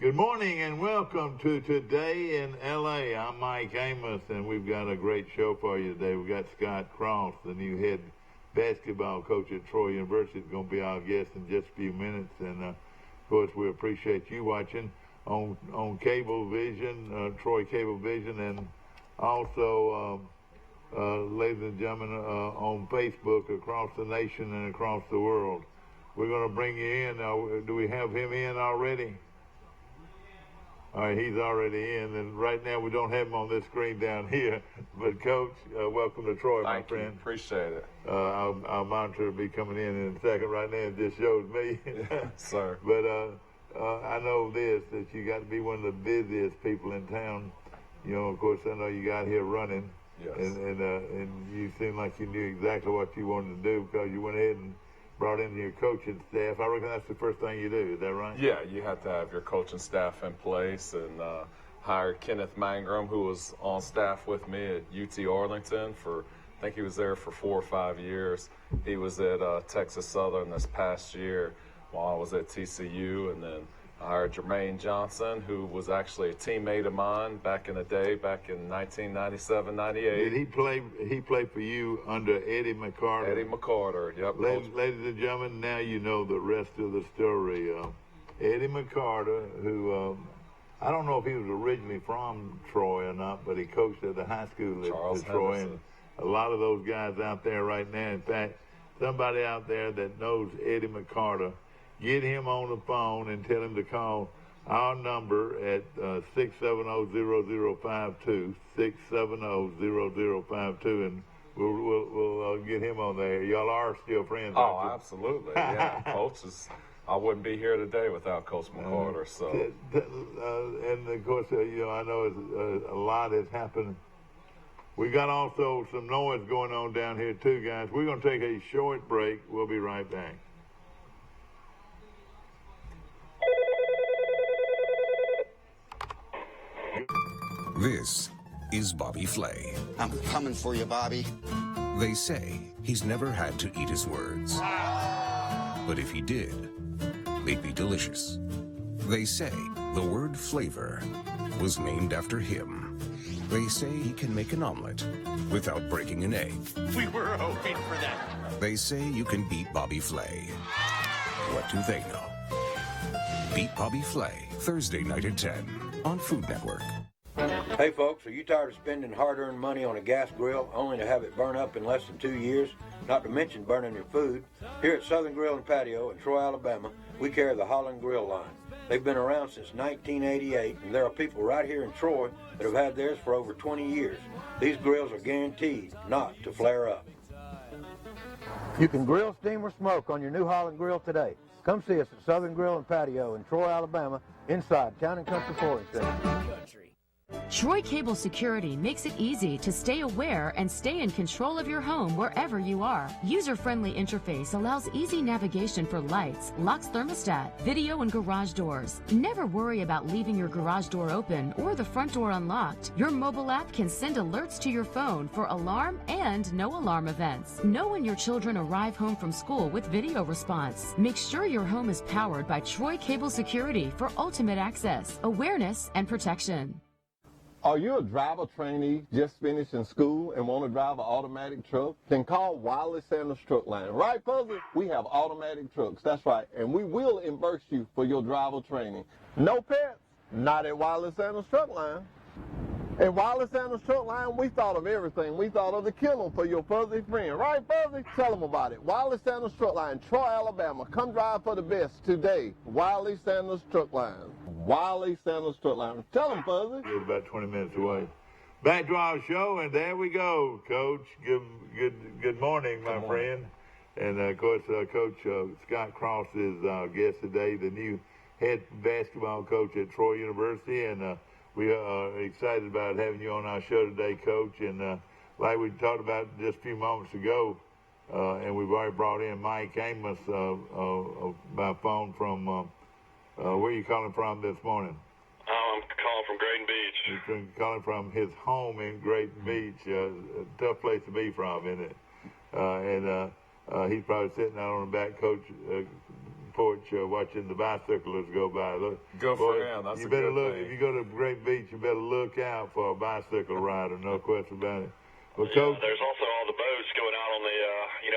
Good morning and welcome to Today in L.A. I'm Mike Amos, and we've got a great show for you today. We've got Scott Cross, the new head basketball coach at Troy University, is going to be our guest in just a few minutes. And, of course, we appreciate you watching on Cable Vision, Troy Cable Vision, and also, ladies and gentlemen, on Facebook across the nation and across the world. We're going to bring you in. Do we have him in already? All right, he's already in, and right now we don't have him on this screen down here. But, Coach, welcome to Troy, my friend. Thank you. Appreciate it. Our monitor will be coming in a second. Right now, it just shows me. Sir. But I know this, that you got to be one of the busiest people in town. You know, of course, I know you got here running. Yes. And you seem like you knew exactly what you wanted to do because you went ahead and brought in your coaching staff. I reckon that's the first thing you do. Is that right? Yeah, you have to have your coaching staff in place, and hired Kenneth Mangrum, who was on staff with me at UT Arlington for, I think he was there for 4 or 5 years. He was at Texas Southern this past year while I was at TCU, and then I hired Jermaine Johnson, who was actually a teammate of mine back in the day, back in 1997, 98. Did he play for you under Eddie McCarter? Eddie McCarter, yep. Ladies and gentlemen, now you know the rest of the story. Eddie McCarter, who I don't know if he was originally from Troy or not, but he coached at the high school at Troy. And a lot of those guys out there right now, in fact, somebody out there that knows Eddie McCarter, get him on the phone and tell him to call our number at 670-0052, 670-0052, and we'll get him on there. Y'all are still friends, aren't you? Oh, absolutely. Yeah, coaches. I wouldn't be here today without Coach McCarter. So, and of course, you know, I know a lot has happened. We got also some noise going on down here too, guys. We're going to take a short break. We'll be right back. This is Bobby Flay. I'm coming for you, Bobby. They say he's never had to eat his words. But if he did, they'd be delicious. They say the word flavor was named after him. They say he can make an omelet without breaking an egg. We were hoping for that. They say you can beat Bobby Flay. What do they know? Beat Bobby Flay, Thursday night at 10 on Food Network. Hey folks, are you tired of spending hard-earned money on a gas grill only to have it burn up in less than 2 years? Not to mention burning your food. Here at Southern Grill and Patio in Troy, Alabama, we carry the Holland Grill line. They've been around since 1988, and there are people right here in Troy that have had theirs for over 20 years. These grills are guaranteed not to flare up. You can grill, steam, or smoke on your new Holland Grill today. Come see us at Southern Grill and Patio in Troy, Alabama, inside Town & Country Flooring Center. Troy Cable Security makes it easy to stay aware and stay in control of your home wherever you are. User-friendly interface allows easy navigation for lights, locks thermostat, video, and garage doors. Never worry about leaving your garage door open or the front door unlocked. Your mobile app can send alerts to your phone for alarm and no alarm events. Know when your children arrive home from school with video response. Make sure your home is powered by Troy Cable Security for ultimate access, awareness, and protection. Are you a driver trainee just finishing school and want to drive an automatic truck? Then call Wiley Sanders Truck Line. Right, Fuzzy? We have automatic trucks. That's right. And we will reimburse you for your driver training. No pets? Not at Wiley Sanders Truck Line. At Wiley Sanders Truck Line, we thought of everything. We thought of the kennel for your fuzzy friend. Right, Fuzzy? Tell them about it. Wiley Sanders Truck Line, Troy, Alabama. Come drive for the best today. Wiley Sanders Truck Line. Wiley Sanders Truck Line. Tell them, Fuzzy. We're about 20 minutes away. Back to our show, and there we go, Coach. Good morning, my friend. And, of course, Coach Scott Cross is our guest today, the new head basketball coach at Troy University. And we are excited about having you on our show today, Coach. And like we talked about just a few moments ago, and we've already brought in Mike Amos by phone from, where are you calling from this morning? I'm calling from Grayton Beach. He's been calling from his home in Grayton Beach, a tough place to be from, isn't it? And he's probably sitting out on the back porch watching the bicyclers go by. Look, Good for him. That's you a better good look thing. if you go to Great Beach. You better look out for a bicycle rider. No question about it. Well, Yeah, Coach, there's also all the boats going out on the,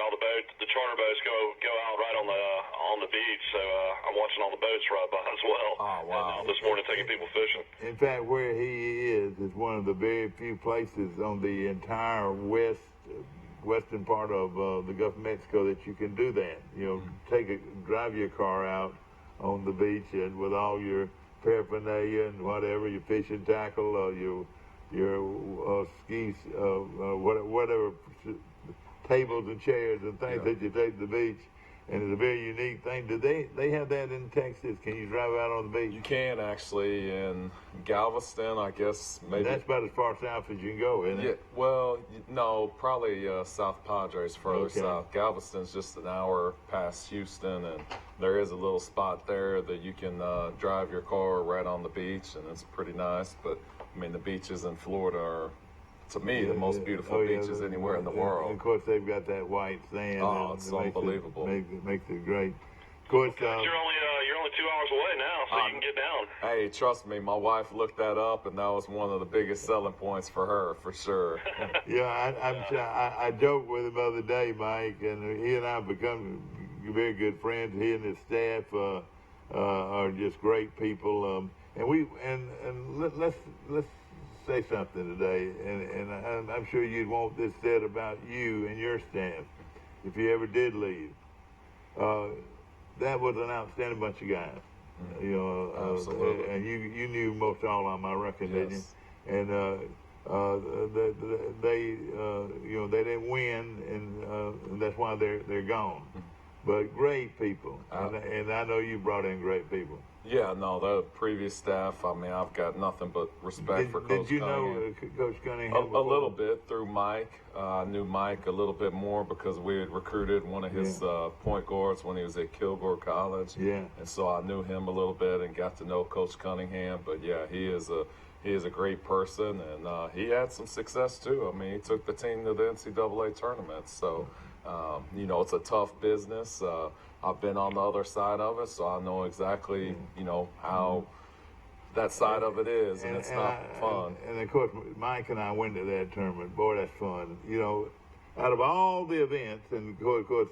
all the boats, the charter boats go out right on the beach. So I'm watching all the boats ride by as well. Oh, wow. And, this morning taking people fishing. in fact, where he is one of the very few places on the entire western part of the Gulf of Mexico that you can do that. You know, drive your car out on the beach and with all your paraphernalia and whatever, your fishing tackle, your skis, whatever, tables and chairs and things that you take to the beach. And it's a very unique thing. Do they have that in Texas? Can you drive out on the beach? You can actually in Galveston, I guess maybe. That's about as far south as you can go, isn't it? Yeah, well, no, probably South Padres further Okay. south. Galveston's just an hour past Houston, and there is a little spot there that you can drive your car right on the beach, and it's pretty nice. But I mean, the beaches in Florida are, to me, the most beautiful beaches anywhere in the world. And of course, they've got that white sand. Oh, and it's it makes unbelievable. Makes it great. Of course, You're only 2 hours away now, so you can get down. Hey, trust me, my wife looked that up, and that was one of the biggest selling points for her, for sure. I joked with him the other day, Mike, and he and I have become very good friends. He and his staff are just great people. Let's say something today, and I'm sure you'd want this said about you and your staff if you ever did leave. That was an outstanding bunch of guys. You know, Absolutely. and you knew most all of them, I reckon, didn't Yes. you? And they didn't win, and that's why they're gone. But great people, and I know you brought in great people. Yeah, no, the previous staff, I mean, I've got nothing but respect for Coach Did you Cunningham. know Coach Cunningham? A before? little bit through Mike. I knew Mike a little bit more because we had recruited one of his point guards when he was at Kilgore College. Yeah. And so I knew him a little bit and got to know Coach Cunningham. But yeah, he is a great person, and he had some success too. I mean, he took the team to the NCAA tournament. So, it's a tough business. I've been on the other side of it, so I know exactly, how that side of it is, and it's not fun. And of course, Mike and I went to that tournament. Boy, that's fun. You know, out of all the events, and of course,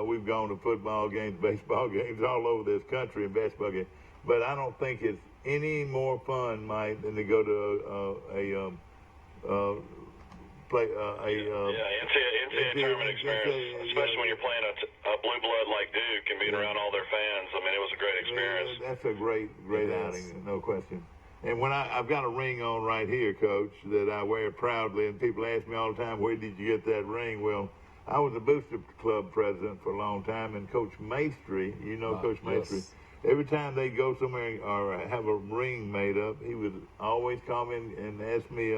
we've gone to football games, baseball games all over this country, and basketball games. But I don't think it's any more fun, Mike, than to go to NCAA tournament experience, especially when you're playing a blue blood like Duke and being around all their fans. I mean, it was a great experience. That's a great outing, no question. And when I've got a ring on right here, Coach, that I wear proudly, and people ask me all the time, where did you get that ring? Well, I was a Booster Club president for a long time, and Coach Maestri, Coach Maestri, yes. every time they go somewhere or have a ring made up, he would always call me and ask me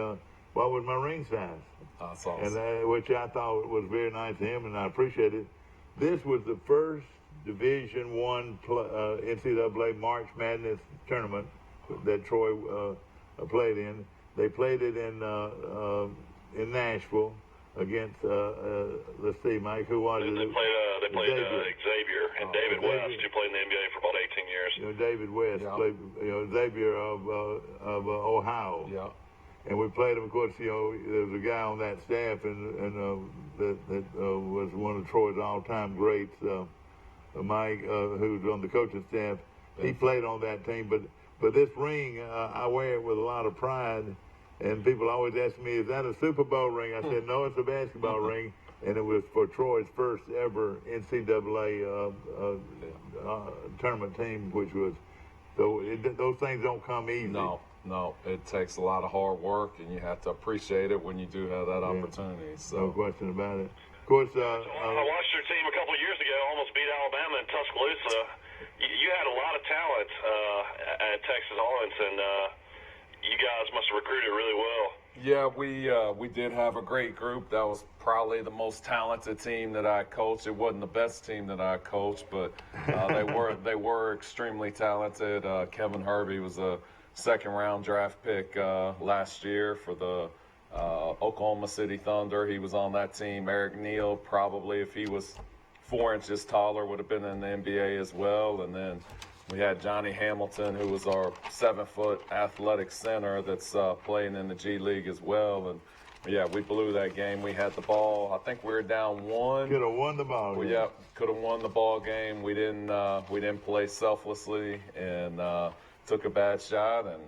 what was my ring size. That's awesome. And which I thought was very nice of him, and I appreciate it. This was the first Division I NCAA March Madness tournament that Troy played in. They played it in Nashville against let's see, Mike, who was it? They played Xavier and David West, who played in the NBA for about 18 years. David West played, Xavier of Ohio. Yeah. And we played him. Of course, there was a guy on that staff, and that was one of Troy's all-time greats, Mike, who's on the coaching staff. He played on that team. But this ring, I wear it with a lot of pride. And people always ask me, "Is that a Super Bowl ring?" I said, "No, it's a basketball ring." And it was for Troy's first ever NCAA tournament team, which was those things don't come easy. No, it takes a lot of hard work, and you have to appreciate it when you do have that opportunity. So. No question about it. Of course, I watched your team a couple of years ago, almost beat Alabama in Tuscaloosa. You had a lot of talent at Texas Arlington. You guys must have recruited really well. Yeah, we did have a great group. That was probably the most talented team that I coached. It wasn't the best team that I coached, but they were extremely talented. Kevin Hervey was a second-round draft pick last year for the Oklahoma City Thunder. He was on that team. Eric Neal, probably if he was 4 inches taller, would have been in the NBA as well. And then we had Johnny Hamilton, who was our 7-foot athletic center that's playing in the G League as well. And yeah, we blew that game. We had the ball. I think we were down 1. Could have won the ball. Well, yeah, could have won the ball game. We didn't play selflessly and took a bad shot. And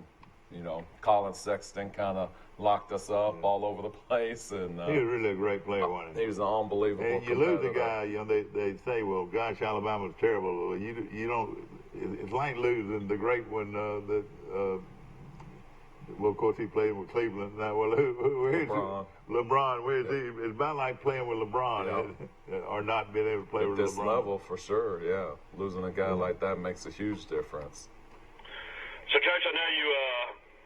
Colin Sexton kind of locked us up all over the place. And he was really a great player, wasn't he? He was an unbelievable. And you lose a guy, they say, well, gosh, Alabama's terrible. You don't. It's like losing the great one well, of course, he played with Cleveland. Now, well, where's LeBron. LeBron, where's he? It's about like playing with LeBron, or not being able to play At with this LeBron. level, for sure, yeah. Losing a guy like that makes a huge difference. So, Coach, I know you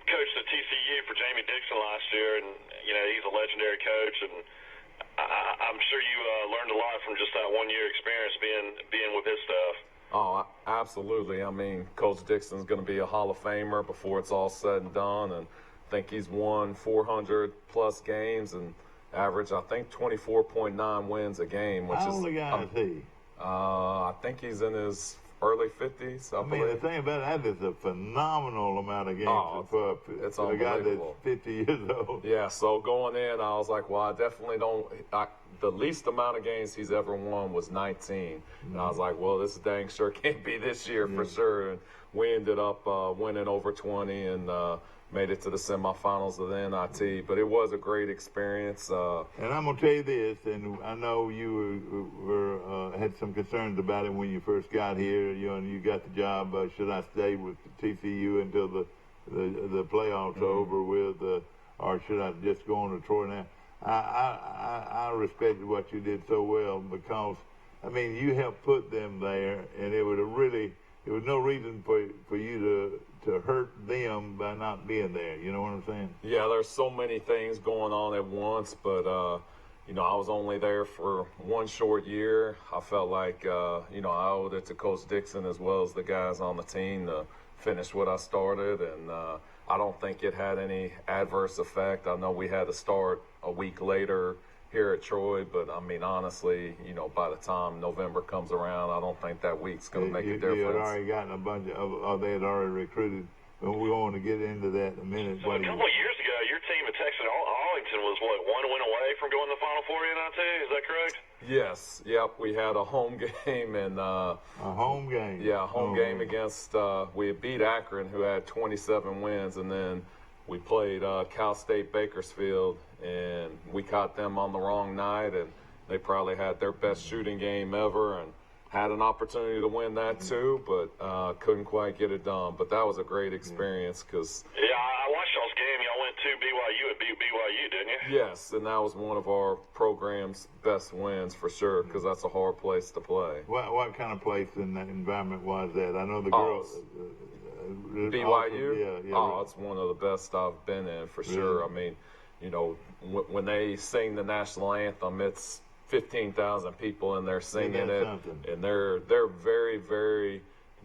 coached at TCU for Jamie Dixon last year, and he's a legendary coach, and I'm sure you learned a lot from just that 1-year experience being with his staff. Oh, absolutely. I mean, Coach Dixon's going to be a Hall of Famer before it's all said and done, and I think he's won 400-plus games and averaged, I think, 24.9 wins a game. Which How old a guy is he? I think he's in his early 50s, I mean, believe. the thing about that is a phenomenal amount of games for it's a guy that's unbelievable. 50 years old. Yeah, so going in, I was like, well, I definitely don't the least amount of games he's ever won was 19. And I was like, well, this dang sure can't be this year for sure. And we ended up winning over 20 and made it to the semifinals of the NIT. But it was a great experience. And I'm going to tell you this, and I know you had some concerns about it when you first got here, and you got the job. Should I stay with TCU until the playoffs are over with, or should I just go on to Troy now? I respected what you did so well because, I mean, you helped put them there, and there was no reason for you to hurt them by not being there. You know what I'm saying? Yeah, there's so many things going on at once, but I was only there for 1 short year. I felt like I owed it to Coach Dixon as well as the guys on the team to finish what I started, and I don't think it had any adverse effect. I know we had to start a week later here at Troy, but I mean, honestly, by the time November comes around, I don't think that week's going to make a difference. You had already gotten a bunch of they had already recruited. But we're going to get into that in a minute. So a couple of years ago, your team at Texas Arlington was, 1 win away from going to the Final Four NIT? Is that correct? Yes. Yep. We had a home game and a home game. Yeah, a home game against we had beat Akron, who had 27 wins, and then we played Cal State Bakersfield, and we caught them on the wrong night, and they probably had their best shooting game ever, and had an opportunity to win that too, but couldn't quite get it done. But that was a great experience because I watched y'all's game. Y'all went to BYU at BYU, didn't you? Yes, and that was one of our program's best wins for sure because that's a hard place to play. What kind of place in that environment was that? I know the girls. BYU? Yeah, it's one of the best I've been in for sure. I mean, when they sing the national anthem, it's 15,000 people in there singing it, and they're very, very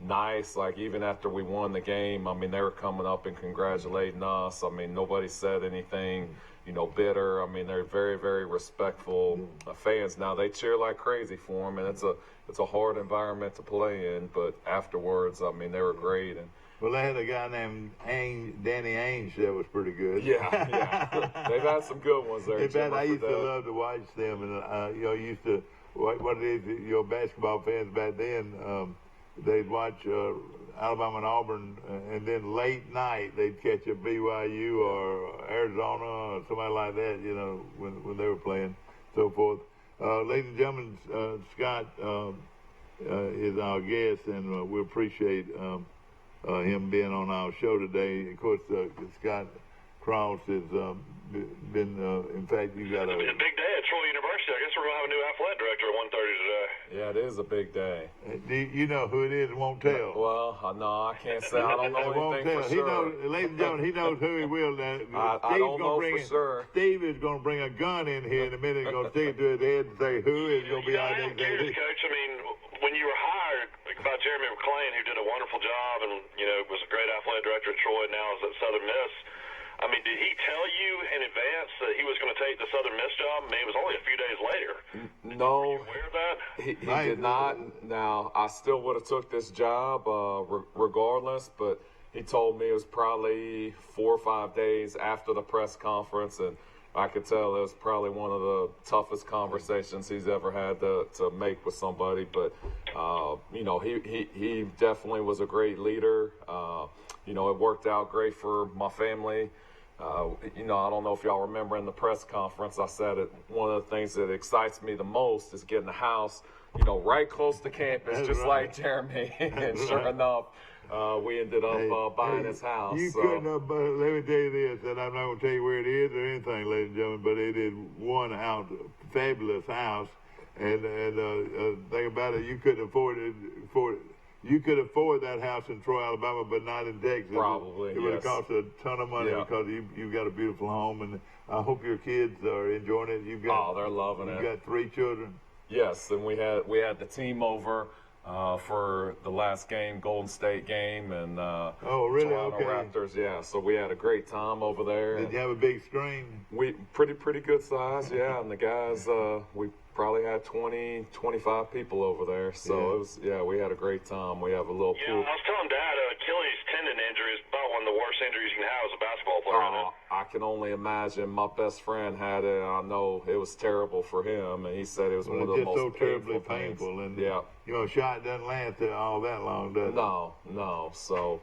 nice. Like, even after we won the game, I mean, they were coming up and congratulating us. I mean, nobody said anything, bitter. I mean, they're very, very respectful fans. Now, they cheer like crazy for them, and it's a hard environment to play in, but afterwards, I mean, they were great. And well, they had a guy named Danny Ainge that was pretty good. Yeah. They've had some good ones there. I used to love to watch them, and used to what it is. Basketball fans back then, they'd watch Alabama and Auburn, and then late night they'd catch a BYU or Arizona or somebody like that. When they were playing, so forth. Ladies and gentlemen, Scott is our guest, and we appreciate him being on our show today. Of course, Scott Cross has been, in fact, you got It's a big day at Troy University. I guess we're going to have a new athletic director at 1:30 today. Yeah, it is a big day. Do you know who it is and won't tell? Well, no, I can't say. I don't know anything for sure. Ladies and gentlemen, he knows who he will. I don't know for sure. Steve is going to bring a gun in here in a minute. He's going to stick it to his head and say who is going to be our next day. Coach, I mean, when you were hired by Jeremy McClain, who did a wonderful job and was a great athletic director at Troy, now is at Southern Miss. I mean, did he tell you in advance that he was going to take the Southern Miss job? I mean, it was only a few days later. No, Were you aware of that? he did not. Now, I still would have took this job regardless, but he told me it was probably 4 or 5 days after the press conference, and I could tell it was probably one of the toughest conversations he's ever had to make with somebody. But, you know, he definitely was a great leader. You know, it worked out great for my family. You know, I don't know if y'all remember in the press conference, I said it, one of the things that excites me the most is getting a house, you know, right close to campus, That's just right. like Jeremy. And sure right. enough, we ended up buying his house. You so. couldn't have, but let me tell you this, and I'm not going to tell you where it is or anything, ladies and gentlemen, but it is one fabulous house. And thing about it, you couldn't afford it. You could afford that house in Troy, Alabama, but not in Texas. Probably, It would have yes. cost a ton of money Yeah. because you've got a beautiful home, and I hope your kids are enjoying it. You've got, They're loving it. You've got 3 children. Yes, and we had the team over for the last game, Golden State game, and Oh, really? Toronto Okay. Raptors. Yeah, so we had a great time over there. Did you have a big screen? We pretty good size, yeah. And the guys, we probably had 20, 25 people over there. So Yeah. it was, we had a great time. We have a little Yeah, pool. I was telling Dad, Achilles tendon injury is about one of the worst injuries you can have as a basketball player. isn't it? I can only imagine. My best friend had it. I know it was terrible for him, and he said it was one of Well, the it's most just so terribly things. painful, and yeah. you know, a shot doesn't last all that long, does it? No. So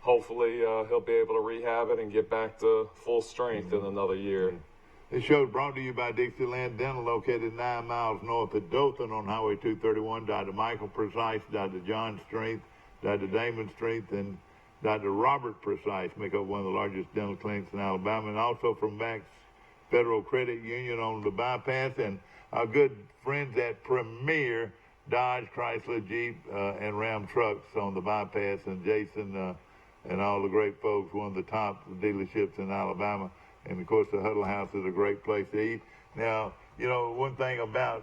hopefully he'll be able to rehab it and get back to full strength in another year. This show is brought to you by Dixieland Dental, located 9 miles north of Dothan on Highway 231. Dr. Michael Precise, Dr. John Strength, Dr. Damon Strength, and Dr. Robert Precise make up one of the largest dental clinics in Alabama, and also from Max Federal Credit Union on the bypass, and our good friends at Premier Dodge, Chrysler, Jeep, and Ram trucks on the bypass, and Jason and all the great folks, one of the top dealerships in Alabama. And, of course, the Huddle House is a great place to eat. Now, you know, one thing about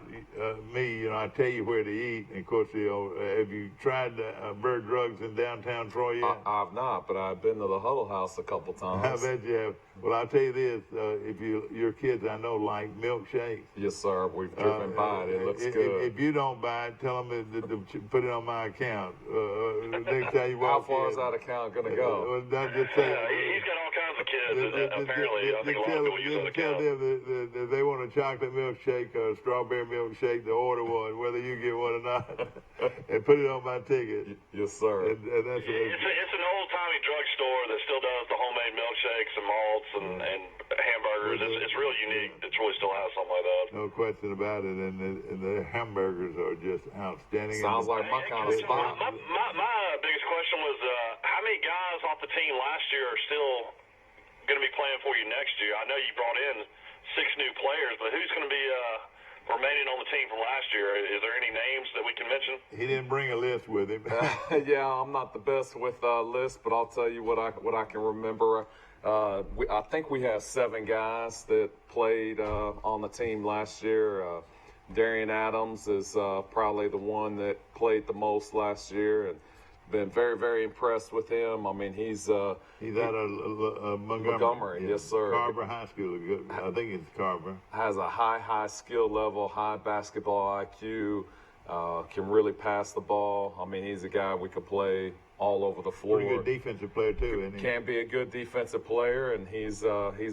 me, you know, I tell you where to eat. And, of course, you know, have you tried Bird Drugs in downtown Troy yet? I've not, but I've been to the Huddle House a couple times. I bet you have. Well, I'll tell you this. If your kids, I know, like milkshakes. Yes, sir. We've driven by it. It looks good. If you don't buy it, tell them to put it on my account. Next time you How walk far in. is that account going to go? Just say, He's got all kinds of kids. Apparently, I think a lot of people use that tell account. them that they want a chocolate milkshake or a strawberry milkshake to order one, whether you get one or not, and put it on my ticket. Yes, sir. And that's It's an old-timey drugstore that still does the homemade milkshakes and malts and hamburgers. It's really unique. It really still has something like that. no question about it. And the hamburgers are just outstanding. Sounds like my kind of spot. My biggest question was how many guys off the team last year are still going to be playing for you next year? I know you brought in 6 new players, but who's going to be remaining on the team from last year? Is there any names that we can mention? He didn't bring a list with him. Yeah, I'm not the best with lists, but I'll tell you what I can remember. I think we have 7 guys that played on the team last year. Darian Adams is probably the one that played the most last year, and been very, very impressed with him. I mean, he's out of Montgomery. Yes, sir. Carver High School. I think it's Carver. Has a high skill level, high basketball IQ, can really pass the ball. I mean, he's a guy we could play all over the floor. Pretty good defensive player too, isn't he? Can be a good defensive player, and he's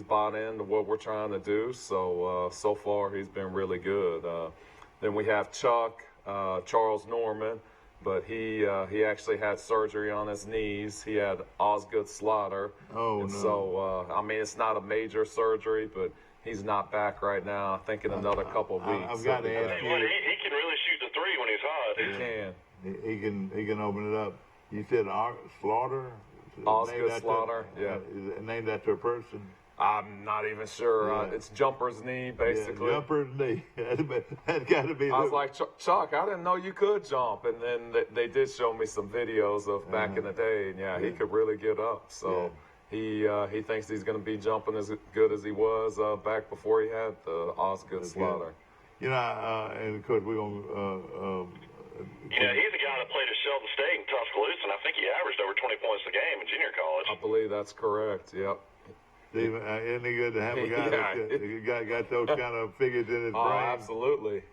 bought into what we're trying to do. So so far he's been really good. Then we have Chuck, Charles Norman, but he actually had surgery on his knees. He had Osgood Slaughter. Oh, and no. So I mean, it's not a major surgery, but he's not back right now. I think in another couple of weeks. I've got to he'll be ask back. Well, he can really shoot the 3 when he's hot. He can. He can open it up. You said Slaughter? Osgood Slaughter, yeah. Is it named after a person? I'm not even sure. Yeah. It's jumper's knee, basically. Yeah, jumper's knee. That's got to be. I was like, Chuck, I didn't know you could jump. And then they did show me some videos of back in the day, and he could really get up. So he thinks he's going to be jumping as good as he was back before he had the Osgood Slaughter. You know, and of course we're going. You know, he's the guy that played at Sheldon State and Tuscaloosa, and I think he averaged over 20 points a game in junior college. I believe that's correct. Yep. Steve, isn't it good to have a guy that's got those kind of figures in his brain? Absolutely.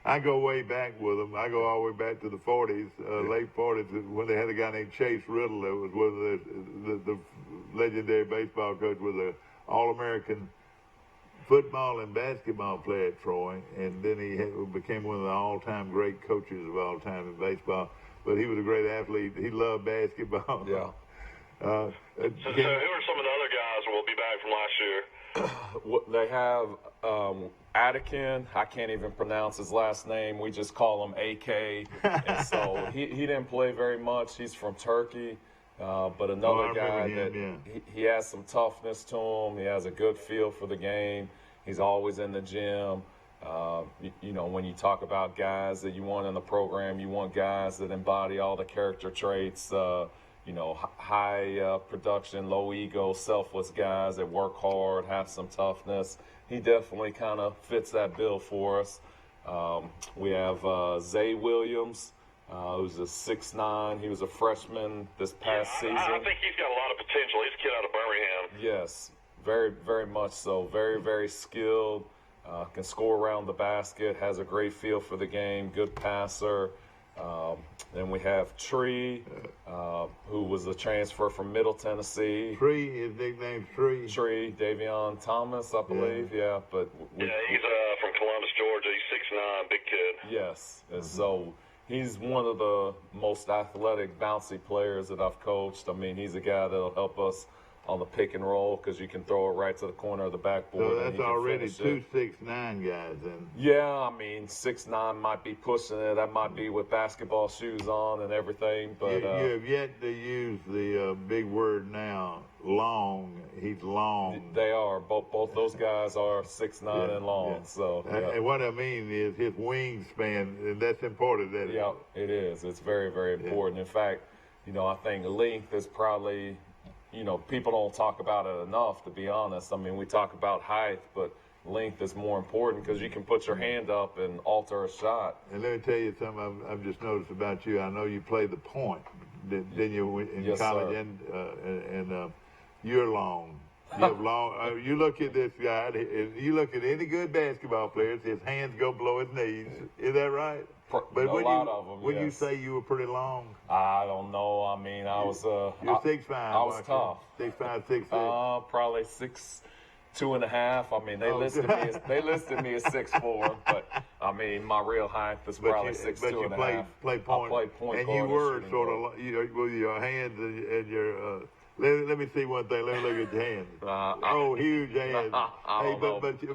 I go way back with them. I go all the way back to the 40s, late 40s, when they had a guy named Chase Riddle that was one of the legendary baseball coach, was an All-American football and basketball player at Troy, and then he became one of the all-time great coaches of all time in baseball. But he was a great athlete. He loved basketball. Yeah. So who are some of the other guys that will be back from last year? They have Attikin. I can't even pronounce his last name. We just call him AK. And so he didn't play very much. He's from Turkey. But another guy that he has some toughness to him. He has a good feel for the game. He's always in the gym. You know, when you talk about guys that you want in the program, you want guys that embody all the character traits. You know, high production, low ego, selfless guys that work hard, have some toughness. He definitely kind of fits that bill for us. We have Zay Williams, who's a 6'9". He was a freshman this past season. I think he's got a lot of potential. He's a kid out of Birmingham. Yes, very, very much so. Very, very skilled. Can score around the basket. Has a great feel for the game. Good passer. Then we have Tree, who was a transfer from Middle Tennessee. Tree, his nickname's Tree. Tree, Davion Thomas, I believe. Yeah, but he's from Columbus, Georgia. He's 6'9", big kid. Yes, and so he's one of the most athletic, bouncy players that I've coached. I mean, he's a guy that'll help us on the pick and roll because you can throw it right to the corner of the backboard. So that's already 2 6'9" guys then. Yeah, I mean 6'9" might be pushing it. That might be with basketball shoes on and everything. But you have yet to use the big word now, long. He's long. They are. Both those guys are 6'9" and long. Yeah. So. Yeah. And what I mean is his wingspan, and that's important. Yeah, it is. It's very, very important. Yeah. In fact, you know, I think length is probably. You know, people don't talk about it enough, to be honest. I mean, we talk about height, but length is more important because you can put your hand up and alter a shot. And let me tell you something I've just noticed about you. I know you played the point, didn't you, in college? And you're long. You have long. You look at this guy, you look at any good basketball players, his hands go below his knees. Is that right? But a lot of them, when you say you were pretty long? I don't know. I mean, I was you're 6'5". I was tough. 6'5", 6'6". Probably 6'2.5". I mean, they listed me as 6'4", but I mean, my real height is probably 6'2.5". But you play point. I played point and guard. You were sort of, with your hands and your. Let me see one thing. Let me look at your hands. Huge hands.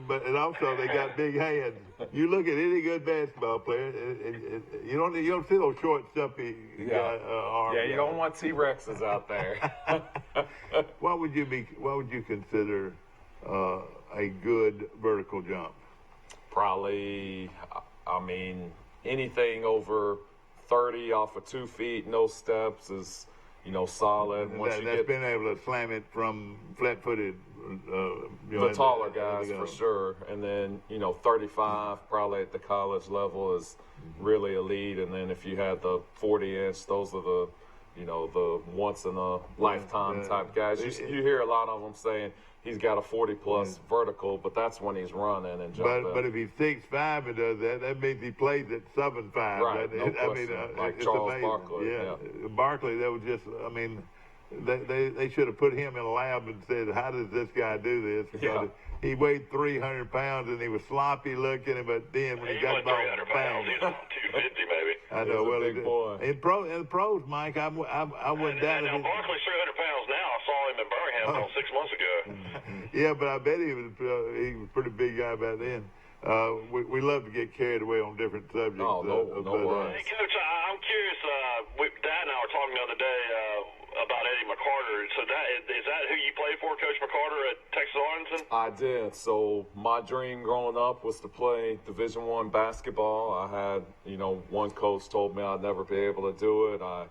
But and also they got big hands. You look at any good basketball player, you don't see those short, stumpy arms. Yeah, you don't want T-Rexes out there. What would you consider a good vertical jump? Probably, I mean, anything over 30 off of 2 feet, no steps is. You know, solid. That's been able to slam it from flat-footed. The taller guys for sure, and then 35 probably at the college level is really elite. And then if you had the 40-inch, those are the the once in a lifetime type guys. You hear a lot of them saying he's got a 40+ vertical, but that's when he's running and jumping. But if he's 6'5" and does that means he plays at 7'5". Right, no question. Like Charles amazing. Barkley. Yeah. Barkley, that was just, I mean, they should have put him in a lab and said, how does this guy do this? Because he weighed 300 pounds and he was sloppy looking, but then when he got about 300 pounds, he's 250 maybe. I know. Well, big boy. In the pros, Mike, I went down. Now Barkley's 300 pounds now. I saw him in Birmingham about 6 months ago. Yeah, but I bet he was a pretty big guy back then. We love to get carried away on different subjects. No worries. Hey, Coach, I'm curious. Dad and I were talking the other day about Eddie McCarter. So is that who you played for, Coach McCarter at Texas Arlington? I did. So my dream growing up was to play Division I basketball. I had, one coach told me I'd never be able to do it. I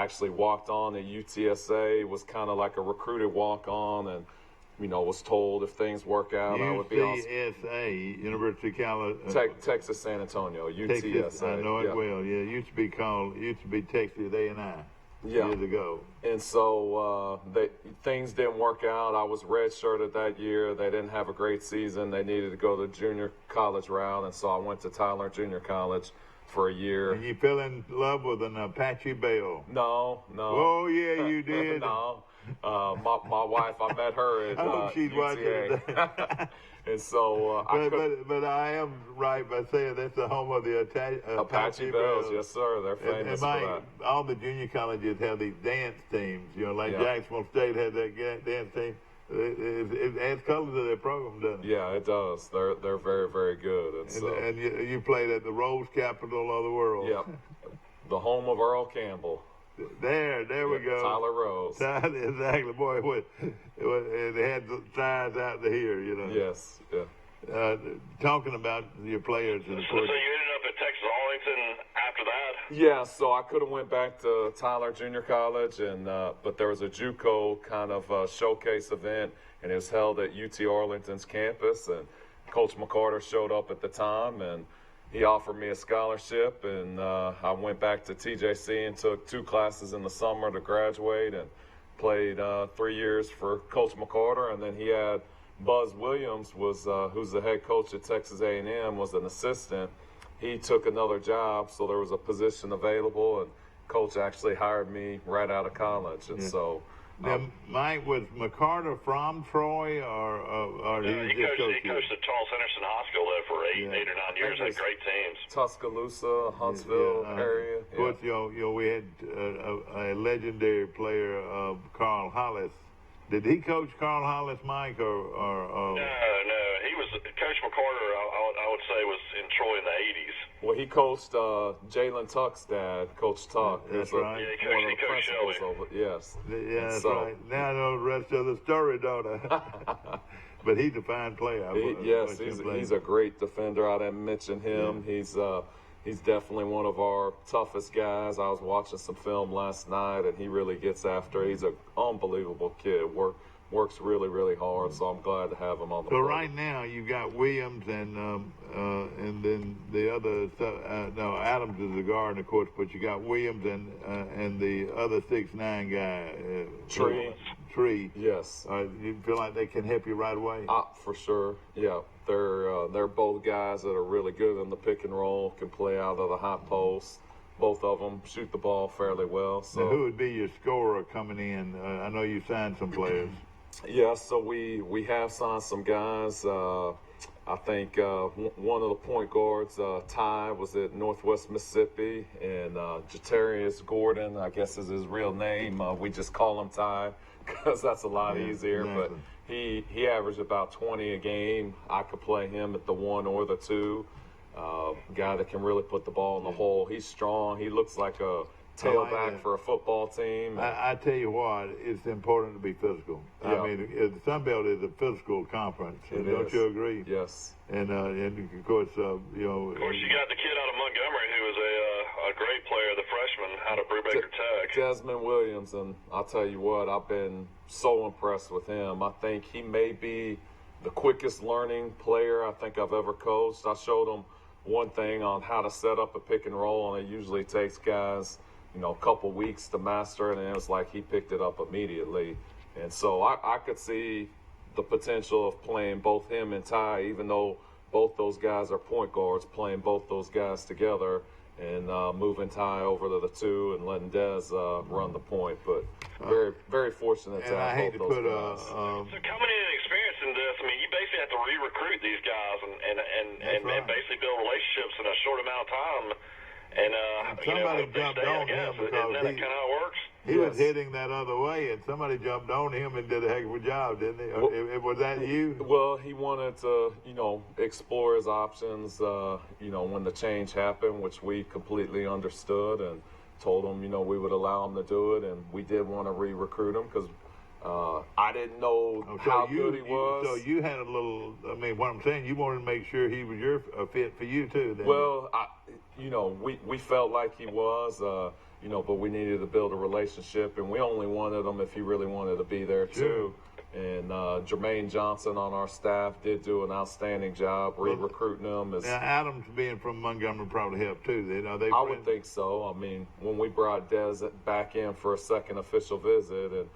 actually walked on at UTSA, was kind of like a recruited walk-on, and was told if things work out, I would be on UTSA, University of California. Texas San Antonio, UTSA. Texas, I know it well. Yeah, it used to be Texas A&I. years ago. And so things didn't work out. I was redshirted that year. They didn't have a great season. They needed to go the junior college route, and so I went to Tyler Junior College for a year. And you fell in love with an Apache Belle? No. Oh, yeah, you did. No. My wife, I met her at I hope she's watching. And so but I am right by saying that's the home of the Apache Bells. Yes, sir. They're famous for that. All the junior colleges have these dance teams. Like Jacksonville State has that dance team. It adds color to their program, doesn't it? Yeah, it does. They're very, very good. And you played at the Rose Capital of the world. Yep. The home of Earl Campbell. There we go. Tyler Rose. Exactly, boy. They had the signs out to here, Yes, yeah. Talking about your players. And so you ended up at Texas Arlington after that? Yeah, so I could have went back to Tyler Junior College, but there was a JUCO kind of showcase event, and it was held at UT Arlington's campus, and Coach McCarter showed up at the time, and he offered me a scholarship, and I went back to TJC and took 2 classes in the summer to graduate and played 3 years for Coach McCarter. And then he had Buzz Williams, who's the head coach at Texas A&M, was an assistant. He took another job, so there was a position available, and Coach actually hired me right out of college. And so... Now, Mike, was McCarter from Troy, or he coached at Charles Henderson High School there for 8 or 9 years. Had great teams. Tuscaloosa, Huntsville area. Of course, we had a legendary player, Carl Hollis. Did he coach Carl Hollis, Mike, or? No. He was Coach McCarter. I would say was in Troy in the '80s. Well, he coached Jalen Tuck's dad, Coach Tuck. That's right. Yeah, he coached Shelley. Yes. Yeah, that's right. Now I know the rest of the story, don't I? But he's a fine player. He's a great defender. I didn't mention him. Yeah. He's definitely one of our toughest guys. I was watching some film last night, and he really gets after it. He's an unbelievable kid. Works really, really hard, so I'm glad to have him on the program. Right now you've got Williams and then the other Adams is the guard, of course, but you got Williams and the other 6'9" guy Tree. Yes. You feel like they can help you right away? For sure. Yeah, they're both guys that are really good in the pick and roll, can play out of the hot post. Both of them shoot the ball fairly well. So now, who would be your scorer coming in? I know you signed some players. Yeah, so we have signed some guys. I think one of the point guards, Ty, was at Northwest Mississippi, and Jatarius Gordon, I guess is his real name. We just call him Ty because that's a lot easier. Exactly. But he averaged about 20 a game. I could play him at the 1 or the 2. Guy that can really put the ball in the hole. He's strong. He looks like a tailback for a football team. I tell you what, it's important to be physical. Yeah. I mean, the Sun Belt is a physical conference. Don't you agree? Yes. And of course, Of course, you got the kid out of Montgomery who was a great player, the freshman out of Brubaker Tech. Jasmine Williams, and I'll tell you what, I've been so impressed with him. I think he may be the quickest learning player I think I've ever coached. I showed him one thing on how to set up a pick and roll, and it usually takes guys a couple weeks to master it, and it was like he picked it up immediately. And so I could see the potential of playing both him and Ty, even though both those guys are point guards, playing both those guys together and moving Ty over to the 2 and letting Dez run the point. But very, very fortunate to have both those guys. So coming in and experiencing this, I mean, you basically have to re-recruit these guys and basically build relationships in a short amount of time. And somebody jumped on him because isn't that kind of how it works? He was hitting that other way, and somebody jumped on him and did a heck of a job, didn't he? Was that you? Well, he wanted to, explore his options, when the change happened, which we completely understood and told him, we would allow him to do it, and we did want to re-recruit him because I didn't know how good he was. So you had a little, what I'm saying, you wanted to make sure he was a fit for you too. Then. Well, we felt like he was. but we needed to build a relationship, and we only wanted him if he really wanted to be there too. And Jermaine Johnson on our staff did do an outstanding job recruiting him. Now, Adams being from Montgomery probably helped too. I would think so. I mean, when we brought Dez back in for a second official visit, and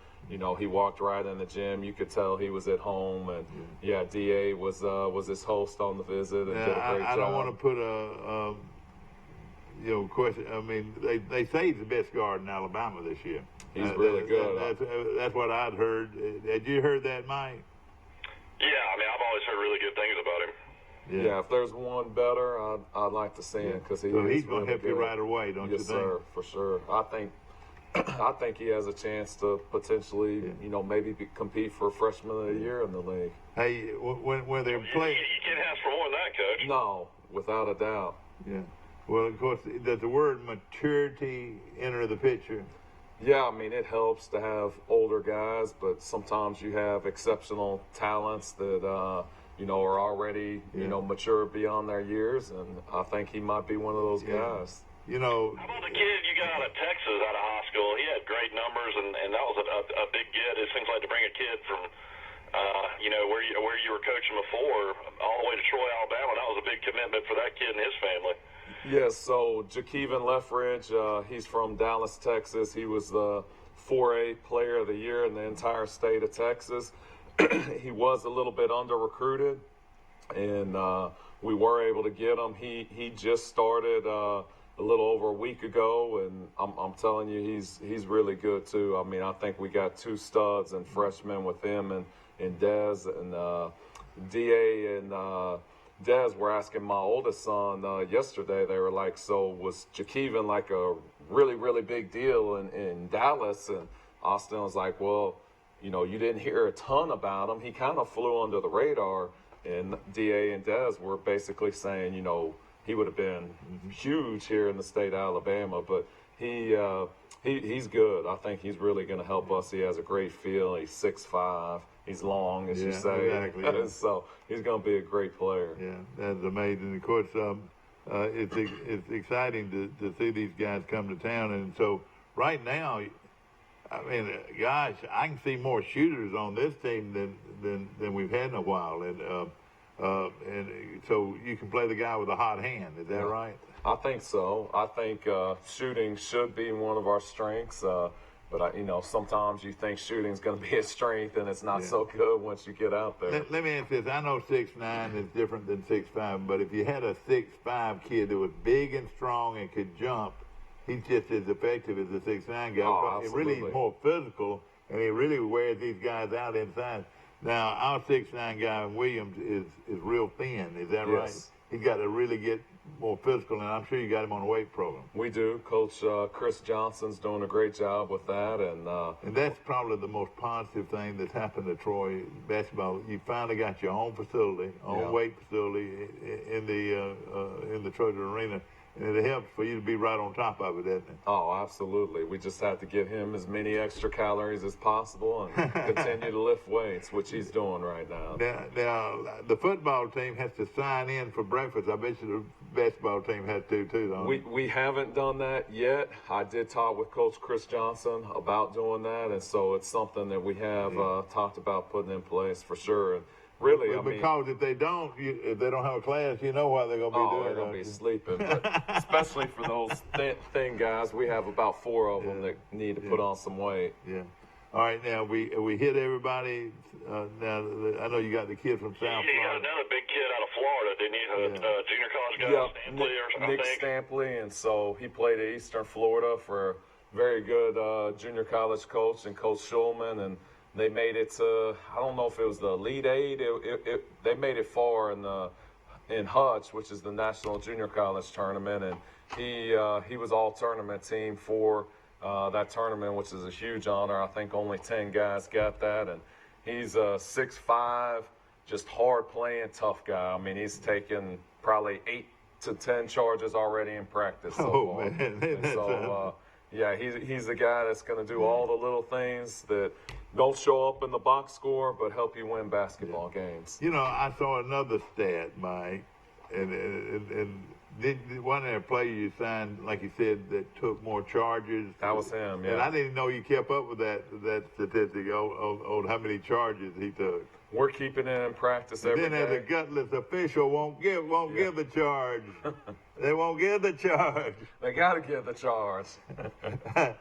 he walked right in the gym, you could tell he was at home. And DA was his host on the visit and did a great job. I don't want to put a question. I mean, they say he's the best guard in Alabama this year. He's really good. That's what I'd heard. Had you heard that, Mike? Yeah, I mean, I've always heard really good things about him. Yeah, if there's one better, I'd like to see him because he's going to really help good. you right away, don't you think? Yes, sir, for sure. I think he has a chance to potentially, maybe compete for Freshman of the Year in the league. Hey, when they're playing, you can't ask for more than that, Coach. No, without a doubt. Yeah. Well, of course, does the word maturity enter the picture? Yeah, I mean, it helps to have older guys, but sometimes you have exceptional talents that, are already, mature beyond their years, and I think he might be one of those guys. How about the kid you got out of Texas, out of high school? He had great numbers, and that was a big get. It seems like to bring a kid from, where you were coaching before, all the way to Troy, Alabama, that was a big commitment for that kid and his family. Yes, so Jakeven Leffridge, he's from Dallas, Texas. He was the 4A Player of the Year in the entire state of Texas. He was a little bit under-recruited, and we were able to get him. He just started a little over a week ago, and I'm telling you, he's really good too. I mean, I think we got two studs and freshmen with him and Dez and DA and Dez were asking my oldest son yesterday. They were like, so was Jakeven like a really, really big deal in Dallas? And Austin was like, well, you didn't hear a ton about him. He kind of flew under the radar. And DA and Dez were basically saying, he would have been huge here in the state of Alabama. But he's good. I think he's really going to help us. He has a great feel. He's 6'5". He's long, as you say. Exactly, yeah. So he's going to be a great player. Yeah, that's amazing. Of course, it's exciting to see these guys come to town. And so right now, I mean, gosh, I can see more shooters on this team than we've had in a while. And so you can play the guy with a hot hand. Is that right? I think so. I think shooting should be one of our strengths. But, sometimes you think shooting's going to be a strength, and it's not so good once you get out there. Let me ask this. I know 6'9" is different than 6'5", but if you had a 6'5" kid that was big and strong and could jump, he's just as effective as a 6'9" guy. Oh, he really is more physical, and he really wears these guys out inside. Now, our 6'9" guy, Williams, is real thin. Is that right? He's got to really get more physical, and I'm sure you got him on a weight program. We do. Coach Chris Johnson's doing a great job with that. And that's probably the most positive thing that's happened to Troy basketball. You finally got your own facility, weight facility in the Trojan Arena. And it helps for you to be right on top of it, doesn't it? Oh, absolutely. We just have to give him as many extra calories as possible and continue to lift weights, which he's doing right now. Now, the football team has to sign in for breakfast. I bet you the basketball team has to, too, don't they? We haven't done that yet. I did talk with Coach Chris Johnson about doing that, and so it's something that we have talked about putting in place for sure. And really, because if they don't have a class, you know what they're going to be doing. They're going to be sleeping. But especially for those thin guys, we have about 4 of them that need to put on some weight. Yeah. All right, now we hit everybody. Now I know you got the kid from South Florida. You got another big kid out of Florida, didn't you? Junior college guy, Stampley or something. Nick Stampley, and so he played at Eastern Florida for a very good junior college coach and Coach Schulman, and they made it to, I don't know if it was the Elite Eight. They made it far in Hutch, which is the National Junior College Tournament, and he was all tournament team for that tournament, which is a huge honor. I think only 10 guys got that, and he's a 6'5", just hard-playing, tough guy. I mean, he's taken probably 8 to 10 charges already in practice so far. Man. And so, he's the guy that's going to do all the little things that don't show up in the box score, but help you win basketball games. I saw another stat, Mike, and one of their players you signed, like you said, that took more charges? That was him, yeah. And I didn't know you kept up with that statistic on how many charges he took. We're keeping it in practice every day. Then as a gutless official won't give the charge. They won't give the charge. They got to give the charge. And then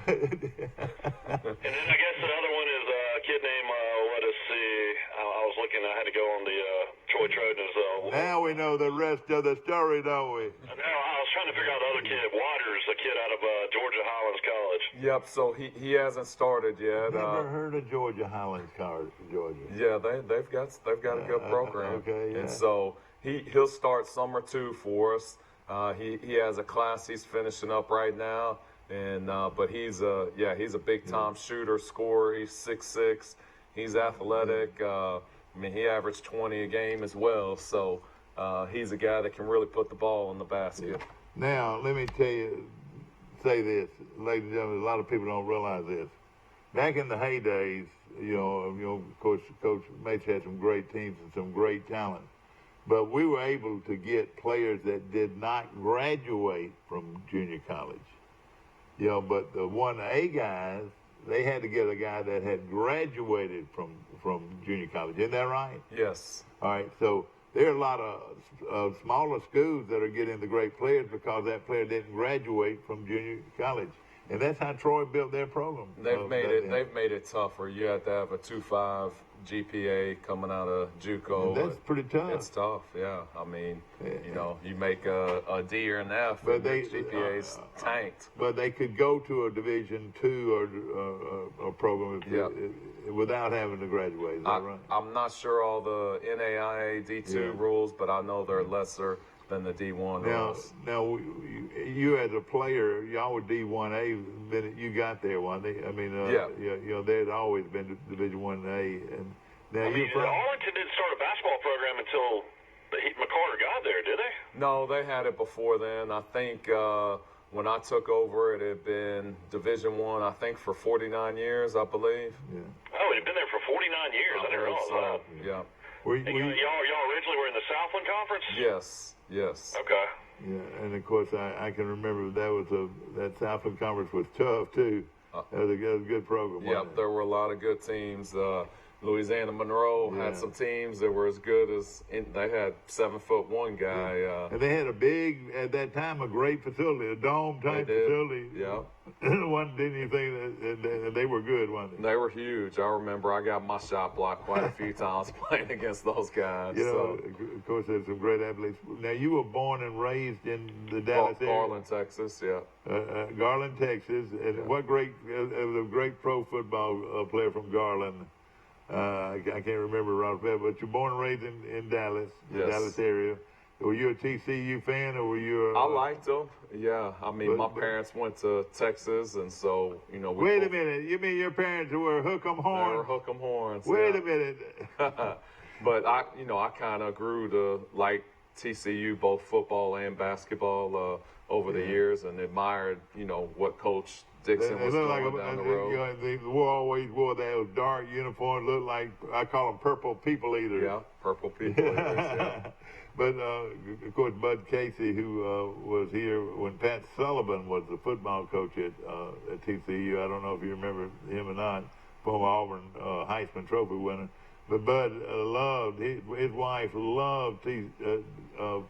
I guess another one is a kid named, let us see, I was looking, I had to go on the Troy Trojan's. Now we know the rest of the story, don't we? No, I was trying to figure out the other kid, Waters, the kid out of Georgia Highlands College. Yep, so he hasn't started yet. Never heard of Georgia Highlands College, Georgia. Yeah, they've got a good program. Okay, yeah. And so he'll start summer 2 for us. He has a class he's finishing up right now, and but he's a big time shooter, scorer. He's 6'6". He's athletic. I mean, he averaged 20 a game as well. So he's a guy that can really put the ball in the basket. Now let me say this, ladies and gentlemen. A lot of people don't realize this. Back in the heydays, of course, Coach Mace had some great teams and some great talent. But we were able to get players that did not graduate from junior college. But the 1A guys, they had to get a guy that had graduated from junior college. Isn't that right? Yes. All right. So there are a lot of smaller schools that are getting the great players because that player didn't graduate from junior college. And that's how Troy built their program. They've made it tougher. You have to have a 2.5 GPA coming out of JUCO. And that's pretty tough. It's tough, yeah. I mean, you make a D or an F, but your GPA's tanked. But they could go to a Division II or program without having to graduate. Is that right? I'm not sure all the NAIA D2 rules, but I know they're lesser than the D1 rules. Now, you as a player, y'all were D1A the minute you got there, wasn't they? I mean, they'd always been Division 1A. And now Arlington didn't start a basketball program until McCarter got there, did they? No, they had it before then. I think when I took over, it had been Division 1, I think, for 49 years, I believe. Yeah. Oh, it had been there for 49 years. I didn't realize that. Yeah. Y'all originally were in the Southland Conference? Yes. Okay. Yeah, and of course I can remember that Southland Conference was tough too. That was a good program. Yep, there were a lot of good teams. Louisiana Monroe had some teams that were as good as they had 7'1" guy. And they had at that time, a great facility, a dome type facility. Yeah. One didn't you think that they were good, weren't they? They were huge. I remember I got my shot blocked quite a few times playing against those guys. Of course, there's some great athletes. Now, you were born and raised in the Dallas area. Garland, Texas. Yeah. Garland, Texas. And what great! It was a great pro football player from Garland. I can't remember right off, but you're born and raised in Dallas, the Dallas area. Were you a TCU fan, or were you? I liked them. Yeah, I mean, my parents went to Texas, and so Wait a minute, you mean your parents were Hook'em Horns? They were Hook'em Horns. Wait a minute. But I kind of grew to like TCU, both football and basketball, over the years, and admired what Coach Dixon was doing down the road. They always wore those dark uniforms, looked like, I call them purple people eaters. Yeah, purple people eaters, yeah. But, of course, Bud Casey, who was here when Pat Sullivan was the football coach at TCU. I don't know if you remember him or not, former Auburn Heisman Trophy winner. But Bud loved, his wife loved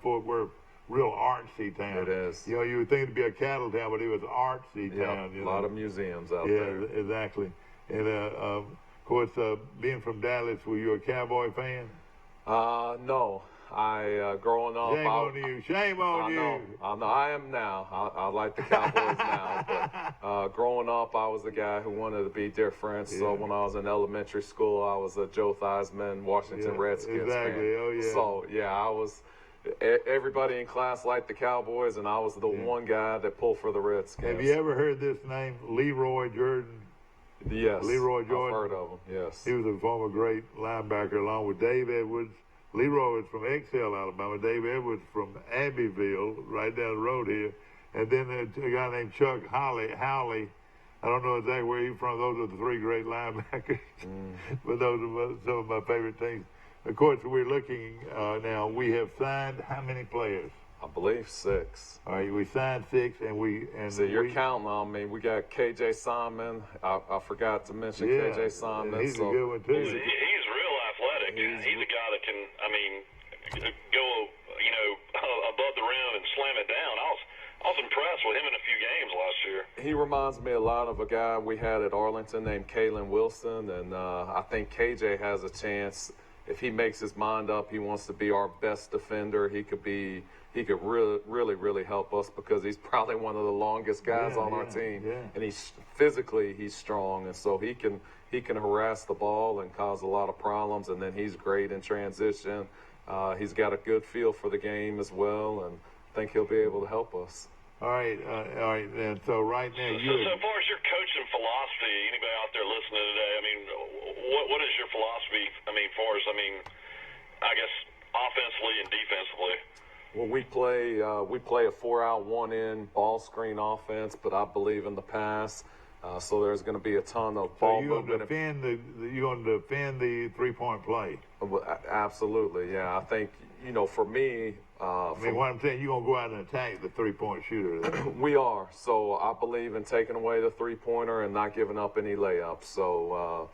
Fort Worth. Real artsy town. It is. You would think it'd be a cattle town, but it was artsy town. A lot of museums out there. Yeah, exactly. And of course, being from Dallas, were you a Cowboy fan? No. Growing up, Shame on you. I am now. I like the Cowboys now. But growing up, I was the guy who wanted to be different. So when I was in elementary school, I was a Joe Theismann, Washington Redskins fan. Oh yeah. So I was. Everybody in class liked the Cowboys, and I was the one guy that pulled for the Redskins. Have you ever heard this name, Leroy Jordan? Yes. Leroy Jordan. I've heard of him, yes. He was a former great linebacker along with Dave Edwards. Leroy was from Exhale, Alabama. Dave Edwards from Abbeville, right down the road here. And then a guy named Chuck Howley. I don't know exactly where he's from. Those are the three great linebackers. But those are some of my favorite teams. Of course, we're looking now. We have signed how many players? I believe 6. All right, we signed 6, and So you're counting on me. We got KJ Simon. I forgot to mention KJ Simon. And he's a good one too. He's real athletic. He's a guy that can, go, above the rim and slam it down. I was impressed with him in a few games last year. He reminds me a lot of a guy we had at Arlington named Kalen Wilson, and I think KJ has a chance. If he makes his mind up, he wants to be our best defender. He could really help us because he's probably one of the longest guys on our team, and he's strong, and so he can harass the ball and cause a lot of problems. And then he's great in transition. He's got a good feel for the game as well, and I think he'll be able to help us. All right. And so right now, so far as your coaching philosophy, anybody out there listening today, what is your philosophy? I guess offensively and defensively. Well, we play a 4-out, 1-in ball screen offense, but I believe in the pass. So there's going to be a ton of ball movement. You're going to defend the 3-point play. Absolutely, yeah. I think for me. What I'm saying, you're going to go out and attack the 3-point shooter. We are. So I believe in taking away the 3-pointer and not giving up any layups. So,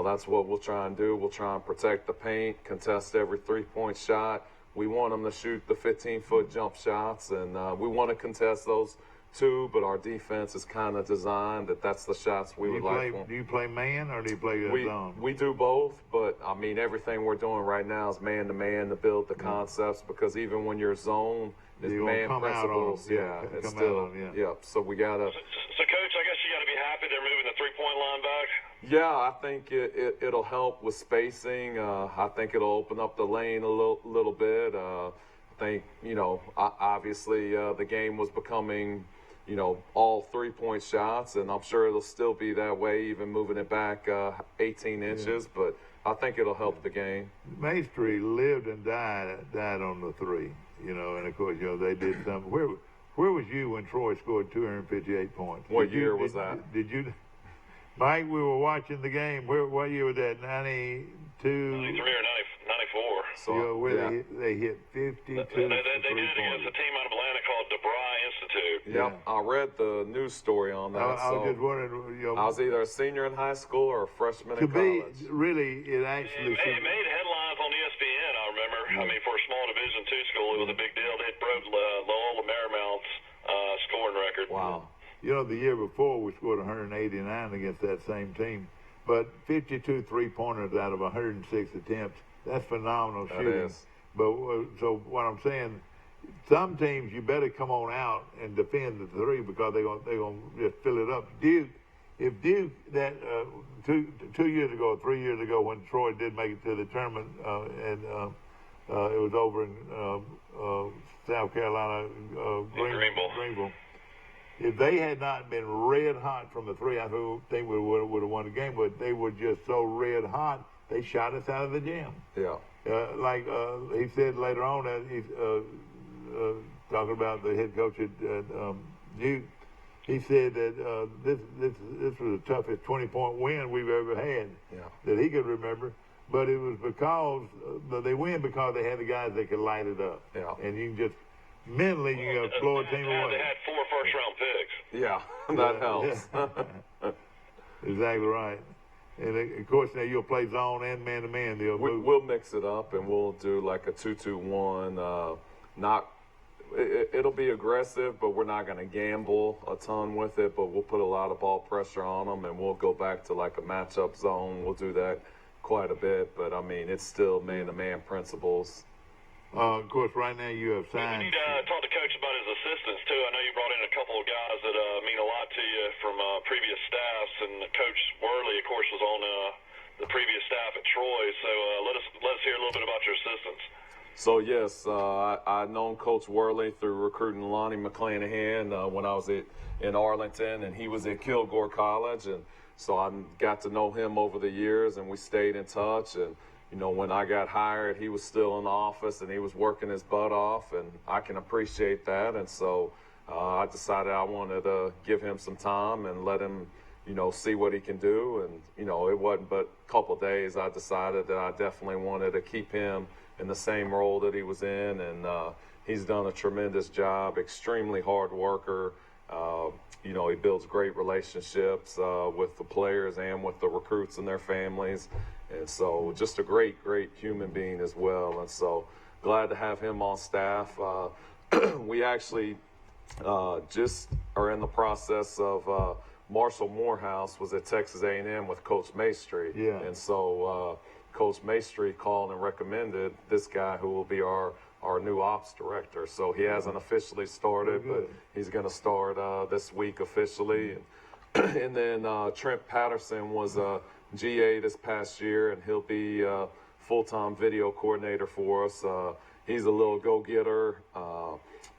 that's what we'll try and do. We'll try and protect the paint, contest every 3-point shot. We want them to shoot the 15-foot jump shots, and we want to contest those too, but our defense is kind of designed that's the shots we would like. Do you play man or do you play zone? We do both, but everything we're doing right now is man-to-man to build the concepts, because even when you're zone, it's man principles. It's still. So we got to. So, Coach, I guess you got to be happy they're moving the 3-point line back. Yeah, I think it'll help with spacing. I think it'll open up the lane a little bit. I think, obviously the game was becoming, all 3-point shots, and I'm sure it'll still be that way, even moving it back 18 inches, but I think it'll help the game. Maestri lived and died on the 3, and of course, they did something. Where was you when Troy scored 258 points? What year was that? Did you, Mike, we were watching the game. What year was that, 92? 93 or 94. So, they hit 52 They did it against a team out of Atlanta called DeBry Institute. Yeah, I read the news story on that. I was just wondering. I was either a senior in high school or a freshman in college. Really, it actually. It made headlines on ESPN, I remember. For a small Division II school, it was a big deal. They broke Loyola Marymount's scoring record. Wow. The year before, we scored 189 against that same team. But 52 3-pointers out of 106 attempts, that's phenomenal shooting. That is. But so what I'm saying, some teams you better come on out and defend the 3 because they're gonna just fill it up. If Duke that 2 years ago, 3 years ago, when Troy did make it to the tournament, and it was over in South Carolina, Greenville. If they had not been red hot from the 3, I think we would have won the game. But they were just so red hot, they shot us out of the gym. Yeah. Like he said later on, that he's talking about the head coach at Duke. He said that this was the toughest 20-point win we've ever had that he could remember. But it was because they win because they had the guys that could light it up. Yeah. And you can just mentally blow a team away. They had 4 first-round picks. Yeah, that helps. Exactly right. And of course, now you'll play zone and man-to-man. We'll mix it up, and we'll do like a 2-2-1. It'll be aggressive, but we're not going to gamble a ton with it. But we'll put a lot of ball pressure on them, and we'll go back to like a matchup zone. We'll do that quite a bit, but it's still man-to-man principles. Of course, right now you have signed. We need to talk to Coach about his assistants, too. I know you brought in a couple of guys that mean a lot to you from previous staffs, and Coach Worley, of course, was on the previous staff at Troy. So let us hear a little bit about your assistants. So, yes, I've known Coach Worley through recruiting Lonnie McClanahan when I was in Arlington, and he was at Kilgore College. And so I got to know him over the years, and we stayed in touch. And when I got hired, he was still in the office and he was working his butt off, and I can appreciate that. And so I decided I wanted to give him some time and let him, see what he can do. And, it wasn't but a couple of days I decided that I definitely wanted to keep him in the same role that he was in. And he's done a tremendous job, extremely hard worker. He builds great relationships with the players and with the recruits and their families. And so just a great human being as well. And so glad to have him on staff. We actually just are in the process of Marshall Morehouse was at Texas A&M with Coach Maestri. Yeah. And so Coach Maestri called and recommended this guy who will be our new ops director. So he hasn't officially started, but he's going to start this week officially. And then Trent Patterson was a GA this past year, and he'll be a full-time video coordinator for us. He's a little go-getter,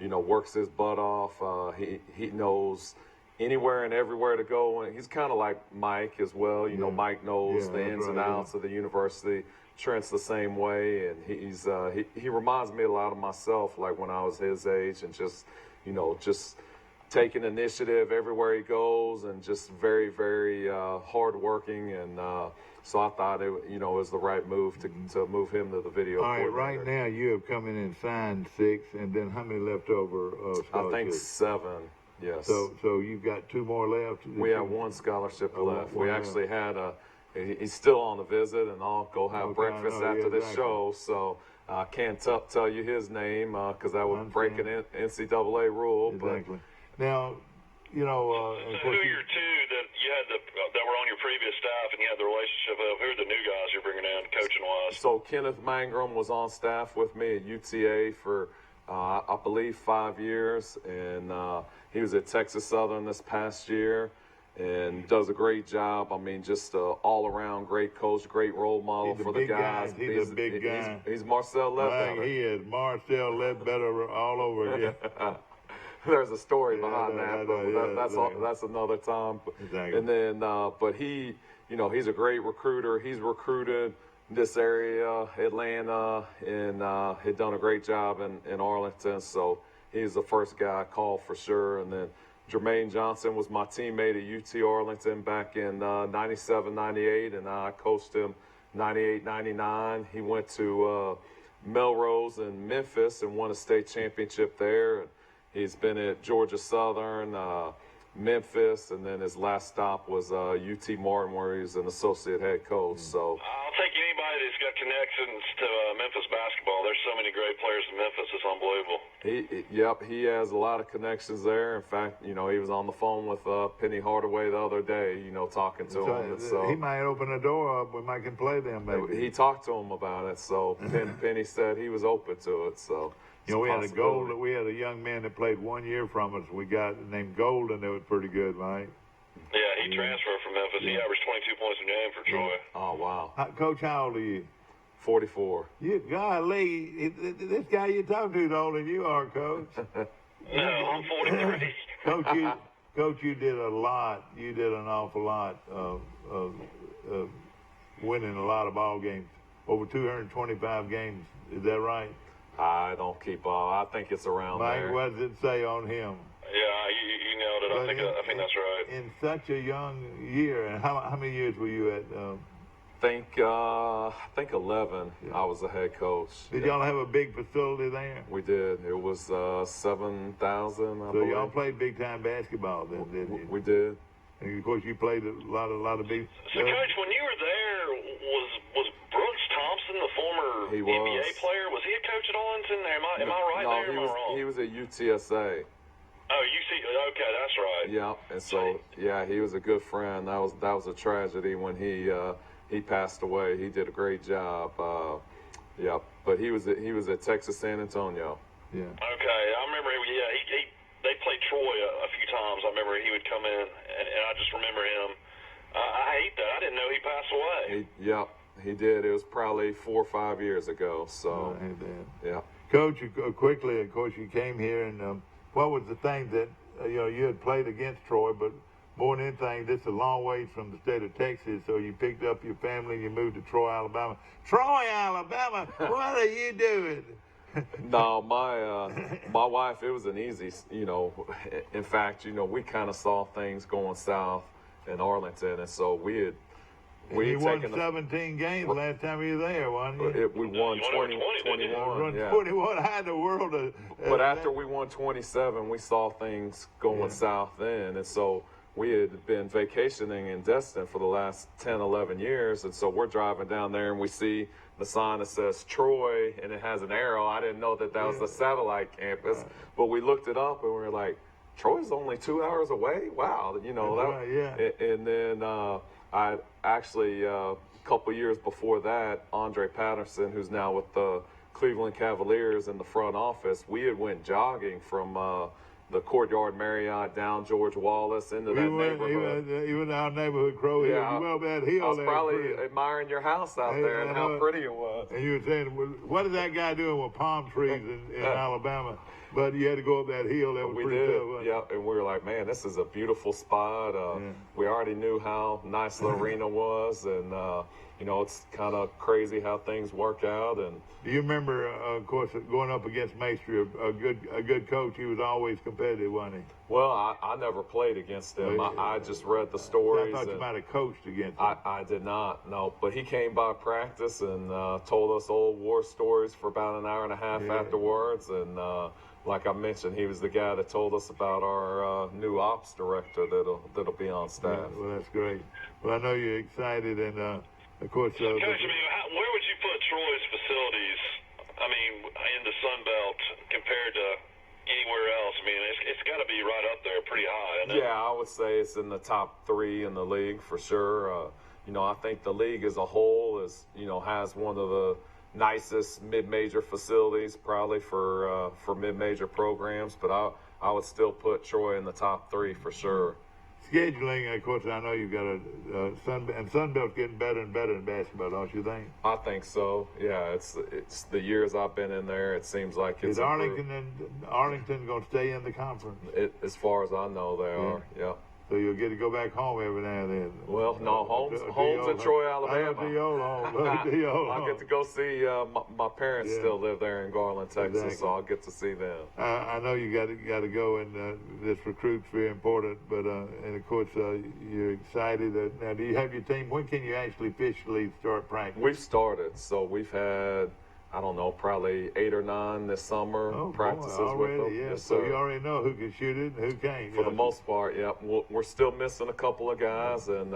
works his butt off. He knows anywhere and everywhere to go. And he's kind of like Mike as well. Mike knows the ins and outs of the university. Trent's the same way, and he reminds me a lot of myself, like when I was his age, and just taking initiative everywhere he goes, and just very, very hardworking. And so I thought it was the right move to move him to the video. All right, right now you have come in and signed 6, and then how many left over? I think 7. Yes. So you've got 2 more left. We have 1 scholarship left. We actually had he's still on the visit, and I'll go have breakfast after this show. So I can't tell you his name because that would break an NCAA rule. Exactly. Now, so who are your 2 that you had that were on your previous staff and you had the relationship of? Who are the new guys you're bringing in, coaching wise? So Kenneth Mangrum was on staff with me at UTA for I believe 5 years, and he was at Texas Southern this past year. And does a great job. I mean, just all-around great coach, great role model for the guys. He's a big guy. He's Marcel Ledbetter. He is Marcel Ledbetter all over again. There's a story behind that, but that's another time. Exactly. And then, but he, he's a great recruiter. He's recruited this area, Atlanta, and had done a great job in Arlington. So he's the first guy I called for sure. And then Jermaine Johnson was my teammate at UT Arlington back in 97, 98, and I coached him 98, 99. He went to Melrose in Memphis and won a state championship there. He's been at Georgia Southern, Memphis, and then his last stop was UT Martin, where he's an associate head coach. So I'll take anybody that's got connections to Memphis basketball. There's so many great players in Memphis. It's unbelievable. He has a lot of connections there. In fact, he was on the phone with Penny Hardaway the other day, talking to him. And so he might open the door up. We might can play them, maybe. He talked to him about it. So Penny said he was open to it. So. We had a young man that played 1 year from us. We got named Golden. That was pretty good, right? Yeah, he transferred from Memphis. He averaged 22 points a game for Troy. Oh, wow. Coach, how old are you? 44. Golly, this guy you're talking to is older than you are, Coach. No, I'm 43. Coach, you did a lot. You did an awful lot of winning a lot of ball games. Over 225 games. Is that right? I don't keep I think it's around there. Mike, what does it say on him? Yeah, you nailed it. I think that's right. In such a young year, and how many years were you at? I think 11. Yeah. I was the head coach. Did y'all have a big facility there? We did. It was 7,000. So y'all played big time basketball then, didn't you? We did. And of course, you played a lot of big. So, Coach, when you were there, was Brooks Thompson, the former NBA player, was he a coach at Arlington? Am I right there? Am I wrong? He was at UTSA. Oh, okay, that's right. Yeah, and so he was a good friend. That was a tragedy when he passed away. He did a great job. But he was at Texas San Antonio. Yeah. Okay, I remember. They played Troy a few times. I remember he would come in, and I just remember him. I hate that. I didn't know he passed away. He did. It was probably 4 or 5 years ago. So, yeah. Coach, quickly, of course, you came here, and what was the thing that you had played against Troy, but more than anything, this is a long ways from the state of Texas, so you picked up your family and you moved to Troy, Alabama. Troy, Alabama, what are you doing? No, my wife, it was an easy, in fact, we kind of saw things going south in Arlington, and so we You won 17 games last time you were there, wasn't you? We won 21. Yeah. 21. How in the world? But after we won 27, we saw things going south then. And so we had been vacationing in Destin for the last 10, 11 years. And so we're driving down there and we see the sign that says Troy and it has an arrow. I didn't know that was the satellite campus. But we looked it up and we were like, Troy's only 2 hours away? Wow. You know, and then I actually, a couple years before that, Andre Patterson, who's now with the Cleveland Cavaliers in the front office, we had went jogging from the Courtyard Marriott down George Wallace into that neighborhood. Even our neighborhood, Crow Hill. You went up that hill. I was probably admiring your house out there and how pretty it was. And you were saying, what is that guy doing with palm trees in Alabama? But you had to go up that hill. That was pretty tough. Yeah, and we were like, man, this is a beautiful spot. We already knew how nice the arena was, and you know, it's kind of crazy how things work out. And do you remember, of course, going up against Maestri, a good coach? He was always competitive, wasn't he? Well, I never played against him. I just read the stories. I thought you might have coached against him. I did not, no. But he came by practice and told us old war stories for about an hour and a half afterwards. And like I mentioned, he was the guy that told us about our new ops director that'll be on staff. Well, that's great. Well, I know you're excited, and of course. Coach, I mean, where would you put Troy's facilities? I mean, in the Sun Belt compared to anywhere else? I mean, it's got to be right up there, pretty high. Isn't it? Yeah, I would say it's in the top 3 in the league for sure. You know, I think the league as a whole has one of the nicest mid-major facilities probably for mid-major programs, but I would still put Troy in the top 3 for sure. Scheduling, of course, I know you've got Sunbelt's getting better and better in basketball, don't you think? I think so. Yeah, it's the years I've been in there. It seems like it's Is Arlington going to stay in the conference? As far as I know, they are. Yeah. So you'll get to go back home every now and then. Well, no, home's in Troy, Alabama. I'll get to go see my parents still live there in Garland, Texas, so I'll get to see them. I know you got to go, and this recruit's very important. But and of course you're excited. Now, do you have your team? When can you actually officially start practice? We've started, so we've had, I don't know, probably 8 or 9 this summer practices already, with them. Yeah. Yes, so sir. you already know who can shoot it and who can't. For the most part, yeah. We're still missing a couple of guys, and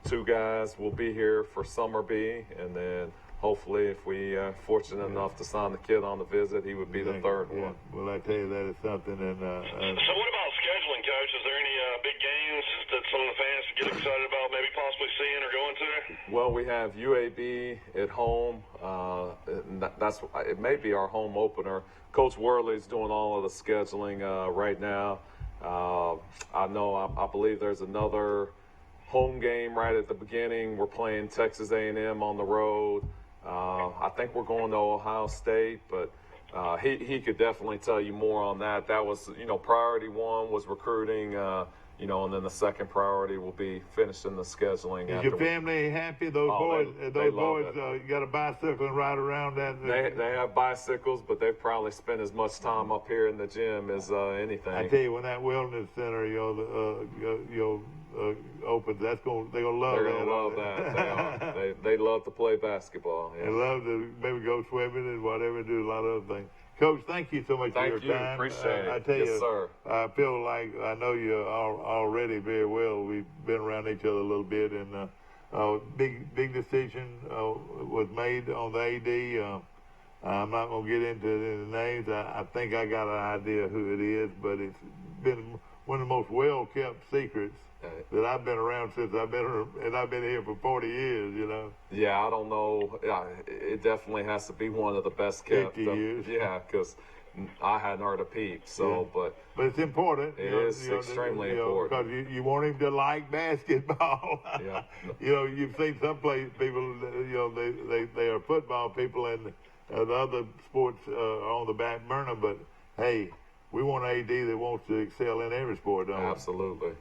2 guys will be here for Summer B, and then hopefully if we are fortunate enough to sign the kid on the visit, he would be the 3rd one. Well, I tell you, that is something. And so what about scheduling, Coach? Is there any big games that some of the fans get excited about maybe possibly seeing or going to? Well, we have UAB at home. It may be our home opener. Coach Worley's doing all of the scheduling right now. I believe there's another home game right at the beginning. We're playing Texas A&M on the road. I think we're going to Ohio State, but he could definitely tell you more on that. That was, priority 1 was recruiting, and then the second priority will be finishing the scheduling. Is your family happy? Those boys got a bicycle and ride around that? They have bicycles, but they probably spend as much time up here in the gym as anything. I tell you, when that wellness center, opens, they're gonna love that. They're gonna love that. They love to play basketball. Yeah. They love to maybe go swimming and whatever, do a lot of other things. Coach, thank you so much for your time. Appreciate it. I tell you, sir. I feel like I know you already very well. We've been around each other a little bit, and big decision was made on the AD. I'm not going to get into the names. I think I got an idea who it is, but it's been one of the most well-kept secrets that I've been around since I've been here for 40 years, Yeah, I don't know. It definitely has to be one of the best kept. 50 years. Yeah, because I hadn't heard a peep. So, but it's important. It is extremely important because you want him to like basketball. Yeah. You've seen some people. They are football people, and the other sports are on the back burner. But hey, we want an AD that wants to excel in every sport, don't we? Absolutely.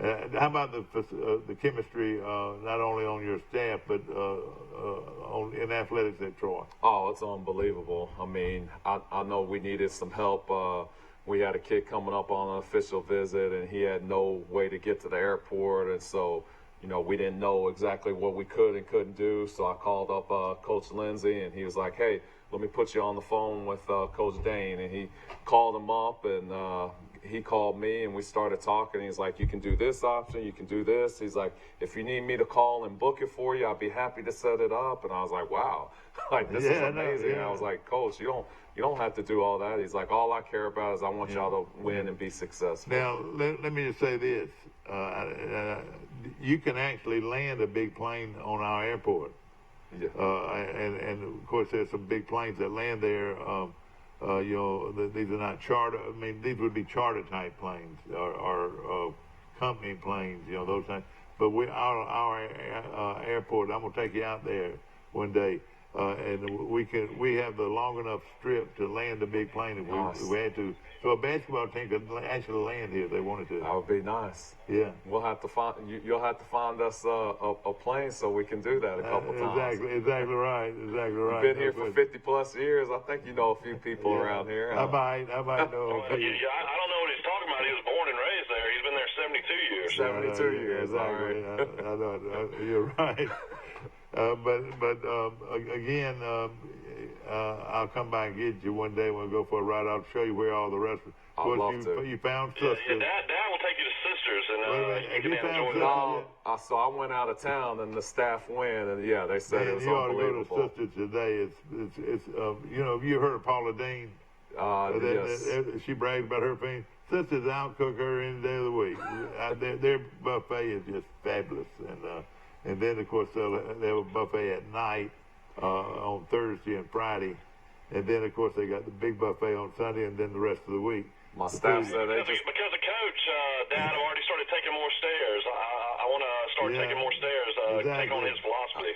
How about the chemistry, not only on your staff, but in athletics at Troy? Oh, it's unbelievable. I mean, I know we needed some help. We had a kid coming up on an official visit, and he had no way to get to the airport. And so, we didn't know exactly what we could and couldn't do. So I called up Coach Lindsey, and he was like, hey, let me put you on the phone with Coach Dane. And he called him up, and he called me, and we started talking. He's like, you can do this option, you can do this. He's like, if you need me to call and book it for you, I'll be happy to set it up. And I was like, wow, like this is amazing. And I was like, Coach, you don't have to do all that. He's like, all I care about is I want y'all to win and be successful. Now, let me just say this. You can actually land a big plane on our airport. Yeah. And of course, there's some big planes that land there. These are not charter. I mean, these would be charter type planes or company planes. Those things. But our airport. I'm gonna take you out there one day, and we have the long enough strip to land a big plane if we had to. So a basketball team could actually land here if they wanted to. That would be nice. Yeah. We'll have to find. You'll have to find us a plane so we can do that a couple times. Exactly right. You've been here for 50+ years. I think you know a few people around here. I might know. I don't know what he's talking about. He was born and raised there. He's been there 72 years. 72 years. Exactly. All right. I know. You're right. Again, I'll come by and get you one day when we go for a ride. I'll show you where all the restaurants. I'd love to. You found sisters. Yeah, Dad will take you to Sisters, and you can enjoy that. So I went out of town, and the staff went, and they said it was you unbelievable. ought to go to Sisters today. It's you heard of Paula Dean? Yes. She brags about her thing. Sisters outcook her any day of the week. Their buffet is just fabulous, and then of course they have a buffet at night on Thursday and Friday, and then of course they got the big buffet on Sunday, and then the rest of the week. My staff said because of Coach, Dad, I've already started taking more stairs. I want to start taking more stairs. Exactly. Take on his philosophy.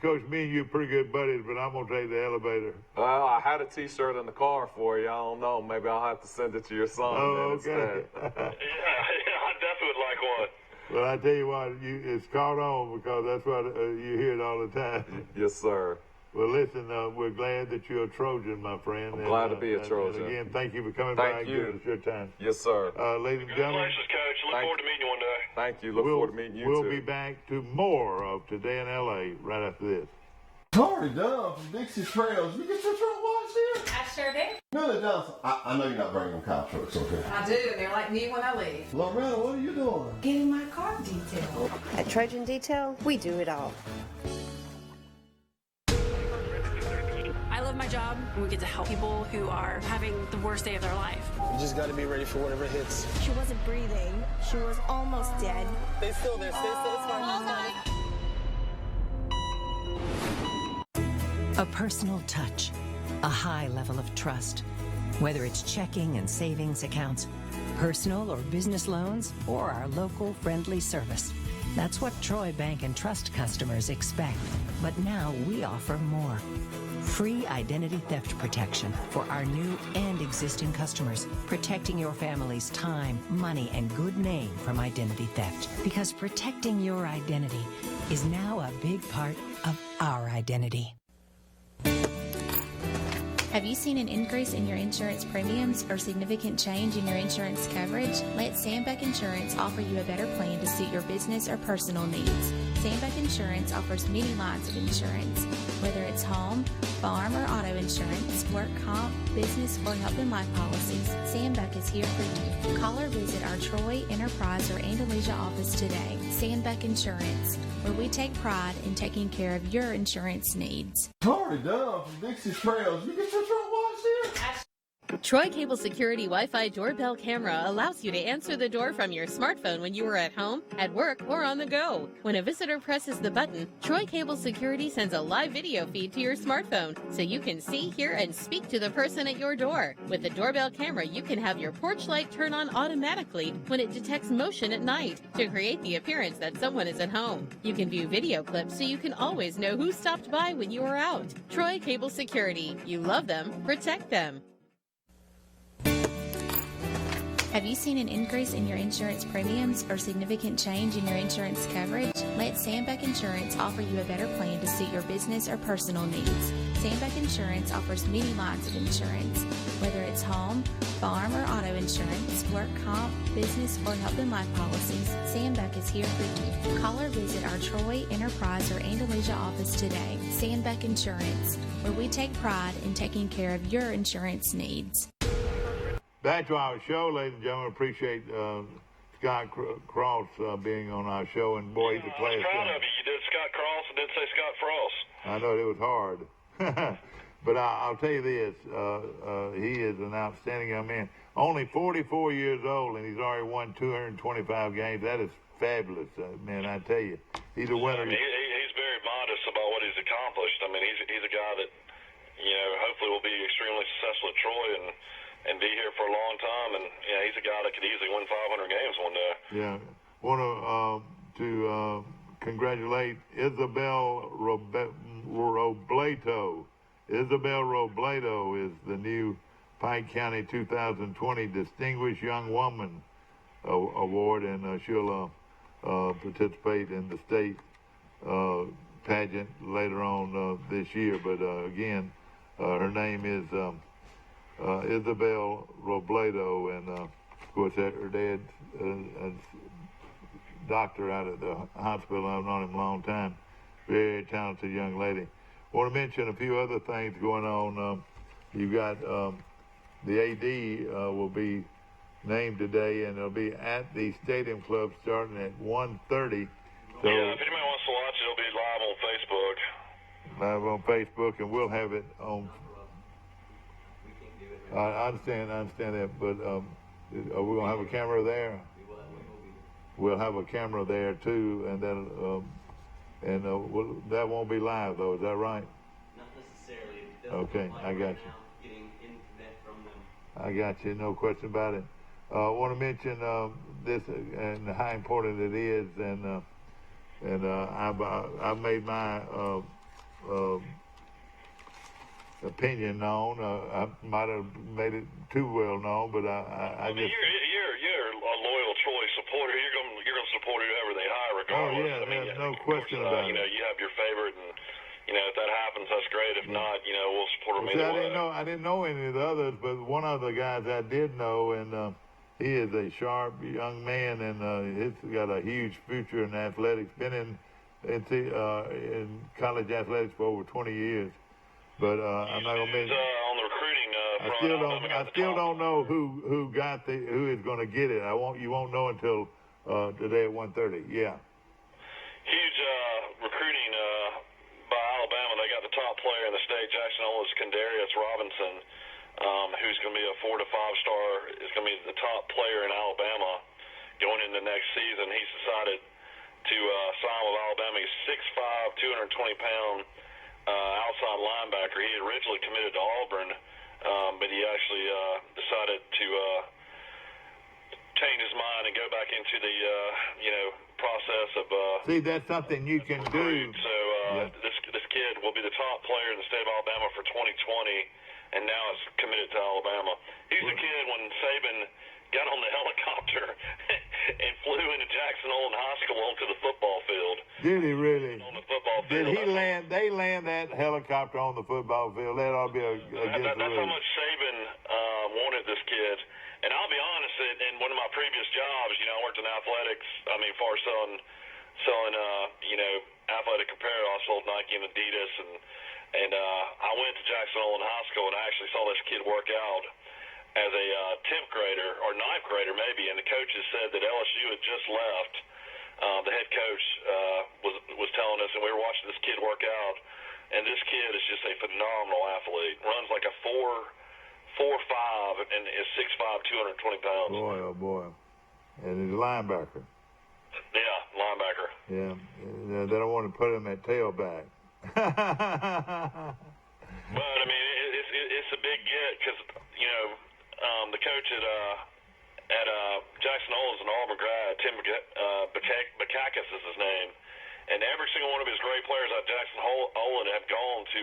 Coach, me and you are pretty good buddies, but I'm gonna take the elevator. Well, I had a T-shirt in the car for you. I don't know. Maybe I'll have to send it to your son. Okay. I definitely would like one. Well, I tell you what, it's caught on because that's what you hear it all the time. Yes, sir. Well, listen, we're glad that you're a Trojan, my friend. I'm glad to be a Trojan. And again, thank you for coming by and giving us your time. Yes, sir. Ladies and gentlemen. Congratulations, Coach. Look forward to meeting you one day. Thank you. Look forward to meeting you, We'll too. be back to more of Today in L.A. right after this. Tori Dunn from Dixie Trails. You get your truck washed here? I sure do. Millie Johnson, I know you're not bringing them cow trucks, okay? I do, and they're like me when I leave. Loretta, what are you doing? Getting my car detailed. At Trojan Detail, we do it all. I love my job, and we get to help people who are having the worst day of their life. You just got to be ready for whatever hits. She wasn't breathing. She was almost dead. Stay still there. Stay still. It's fine. A personal touch, a high level of trust. Whether it's checking and savings accounts, personal or business loans, or our local friendly service. That's what Troy Bank and Trust customers expect. But now we offer more. Free identity theft protection for our new and existing customers, protecting your family's time, money, and good name from identity theft. Because protecting your identity is now a big part of our identity. Have you seen an increase in your insurance premiums or significant change in your insurance coverage? Let Sandbeck Insurance offer you a better plan to suit your business or personal needs. Sandbeck Insurance offers many lines of insurance, whether it's home, farm, or auto insurance, work comp, business, or health and life policies. Sandbeck is here for you. Call or visit our Troy, Enterprise, or Andalusia office today. Sandbeck Insurance, where we take pride in taking care of your insurance needs. Tori Dunn from Dixie Trails. You get your truck washed here? Troy Cable Security Wi-Fi doorbell camera allows you to answer the door from your smartphone when you are at home, at work, or on the go. When a visitor presses the button, Troy Cable Security sends a live video feed to your smartphone so you can see, hear, and speak to the person at your door. With the doorbell camera, you can have your porch light turn on automatically when it detects motion at night to create the appearance that someone is at home. You can view video clips so you can always know who stopped by when you are out. Troy Cable Security. You love them, protect them. Have you seen an increase in your insurance premiums or significant change in your insurance coverage? Let Sandbeck Insurance offer you a better plan to suit your business or personal needs. Sandbeck Insurance offers many lines of insurance, whether it's home, farm, or auto insurance, work comp, business, or health and life policies. Sandbeck is here for you. Call or visit our Troy, Enterprise, or Andalusia office today. Sandbeck Insurance, where we take pride in taking care of your insurance needs. Back to our show, ladies and gentlemen. Appreciate Scott Cross being on our show, and boy, he's a class I was proud guy. of you. You did Scott Cross and didn't say Scott Frost. I know it was hard, but I'll tell you this: he is an outstanding young man. Only 44 years old, and he's already won 225 games. That is fabulous, man. I tell you, he's a winner. I mean, he's very modest about what he's accomplished. I mean, he's a guy that, you know, hopefully will be extremely successful at Troy and be here for a long time. And yeah, he's a guy that could easily win 500 games one day. Yeah, want to congratulate Isabel Robledo. Isabel Robledo is the new Pike County 2020 Distinguished Young Woman Award, and she'll participate in the state pageant later on this year. But again, her name is Isabel Robledo, and of course her dad's a doctor out at the hospital. I've known him a long time. Very talented young lady. I want to mention a few other things going on. You've got the AD will be named today, and it'll be at the Stadium Club starting at 1:30. So, yeah, if anybody wants to watch it, it'll be live on Facebook. Live on Facebook, and we'll have it on. I understand that, but are we gonna have a camera there? We'll have a camera there too, and then that won't be live though. Is that right? Not necessarily. Okay, I got you. Getting internet from them. I got you. No question about it. I want to mention this and how important it is, and I've made my opinion known. I might have made it too well known, but I mean, just. You're a loyal Troy supporter. You're gonna support whoever they hire, regardless. Oh yeah, I mean, there's no question about it. You know, you have your favorite, and you know if that happens, that's great. If not, you know, we'll support them either way. I didn't know any of the others, but one of the guys I did know, and he is a sharp young man, and he's got a huge future in athletics. Been in college athletics for over 20 years. But I'm not gonna mention. On the recruiting front, I still don't know who is going to get it. You won't know until today at 1:30. Yeah. Huge recruiting by Alabama. They got the top player in the state, Jackson Ola's Kendarius Robinson, who's going to be a 4 to 5 star. Is going to be the top player in Alabama going into next season. He's decided to sign with Alabama. He's 6'5", 220 pound. Outside linebacker. He originally committed to Auburn, but he actually decided to change his mind and go back into the process of. See, that's something you can do. So this kid will be the top player in the state of Alabama for 2020, and now is committed to Alabama. He's a kid when Saban got on the helicopter and flew into Jackson Hole High School onto the football field. Did he really? On the football field. Did he land? They land that helicopter on the football field. That ought to be against the rules. That's how much Saban wanted this kid. And I'll be honest, in one of my previous jobs, you know, I worked in athletics. I mean, far selling athletic apparel. I sold Nike and Adidas, and I went to Jackson Hole High School, and I actually saw this kid work out as a 10th grader or 9th grader maybe, and the coaches said that LSU had just left. The head coach was telling us, and we were watching this kid work out, and this kid is just a phenomenal athlete. Runs like a 4.5 and is 6'5", 220 pounds. Boy, oh boy. And he's a linebacker. Yeah, linebacker. Yeah, they don't want to put him at tailback. But I mean, it's a big get because the coach at Jackson Hole is an Auburn grad. Tim Bakakis is his name, and every single one of his great players at Jackson Hole have gone to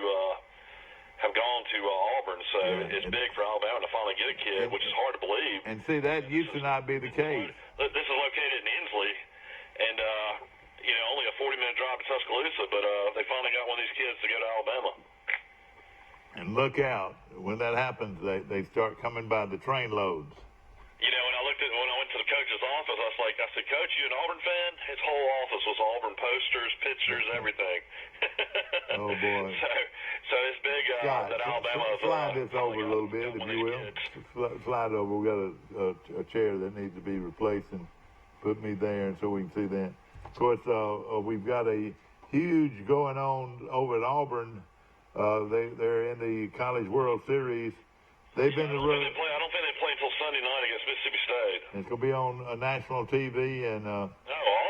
have gone to Auburn. So it's big for Alabama to finally get a kid, which is hard to believe. And see, that used to not be the case. This is located in Inslee, and only a 40-minute drive to Tuscaloosa, but they finally got one of these kids to go to Alabama. And look out, when that happens, they start coming by the train loads. When I went to the coach's office, I said, Coach, you an Auburn fan? His whole office was Auburn posters, pictures, everything. Oh, boy. So it's big Scott, that Alabama is slide this over a little bit, if you will. Slide over. We've got a chair that needs to be replaced, and put me there so we can see that. Of course, we've got a huge going on over at Auburn. They're in the College World Series. They've been I don't think they play until Sunday night against Mississippi State. It's going to be on national TV, and all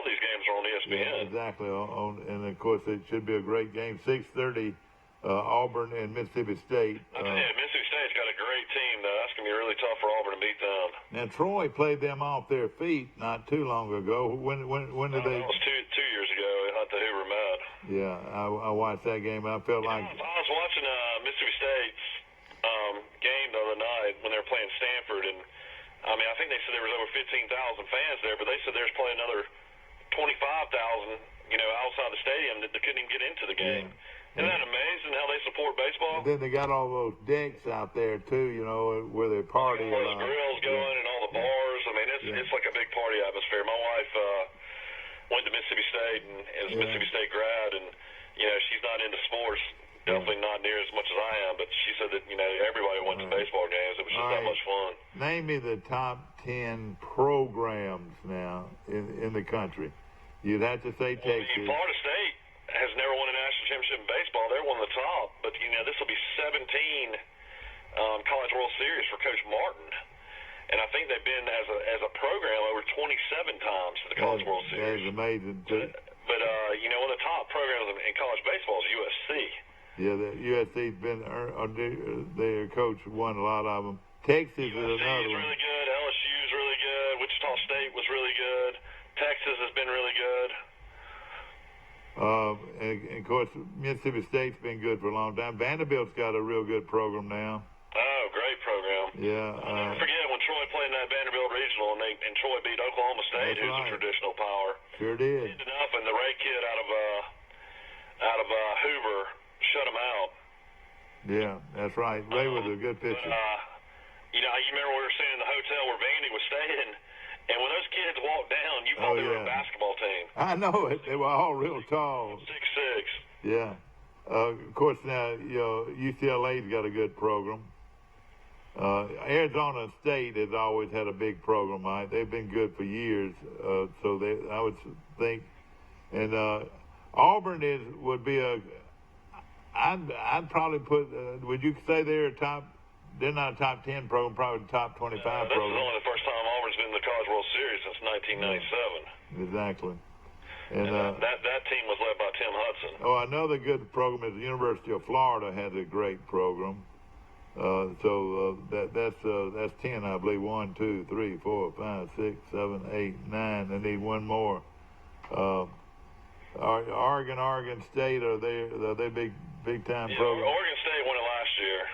these games are on ESPN. Yeah, exactly. And of course, it should be a great game. 6:30, Auburn and Mississippi State. I tell you, Mississippi State's got a great team, though. That's going to be really tough for Auburn to beat them. Now, Troy played them off their feet not too long ago. When did they? That was two years ago at the Hoover Met. Yeah, I watched that game, and I felt like I was watching Mississippi State's game the other night when they were playing Stanford, and I think they said there was over 15,000 fans there, but they said there's probably another 25,000, outside the stadium that they couldn't even get into the game. Yeah. Isn't that amazing how they support baseball? And then they got all those decks out there too, where they party. All those grills going and all the bars. It's like a big party atmosphere. My wife went to Mississippi State and is a Mississippi State grad, and she's not into sports. Definitely not near as much as I am, but she said that, everybody went to baseball games. It was just that much fun. Name me the top 10 programs now in the country. You'd have to say Texas. Florida State has never won a national championship in baseball. They're one of the top. But, this will be 17 College World Series for Coach Martin. And I think they've been, as a program, over 27 times to the College World Series. That is amazing. But one of the top programs in college baseball is USC. Yeah, the USC's been, their coach won a lot of them. Texas is another one. USC is really good. LSU's really good. Wichita State was really good. Texas has been really good. And of course, Mississippi State's been good for a long time. Vanderbilt's got a real good program now. Oh, great program. Yeah. I'll never forget when Troy played in that Vanderbilt Regional, and Troy beat Oklahoma State, who's a traditional power. Sure did. Enough, and the Ray kid out of Hoover shut him out. Yeah, that's right. Ray was a good pitcher. You remember we were staying in the hotel where Vandy was staying, and when those kids walked down, you thought they were a basketball team. I know it. They were all real tall. 6'6". Yeah. Of course, now, UCLA's got a good program. Arizona State has always had a big program. Right? They've been good for years. So I would think. And Auburn would be I'd probably put, would you say they're they're not a top 10 program, probably top 25 program. This is only the first time Auburn's been in the College World Series since 1997. Exactly. And that team was led by Tim Hudson. Oh, another good program is the University of Florida has a great program. That's 10, I believe. 1, 2, 3, 4, 5, 6, 7, 8, 9. They need one more. Oregon State, are they big time program? Oregon State won it last year.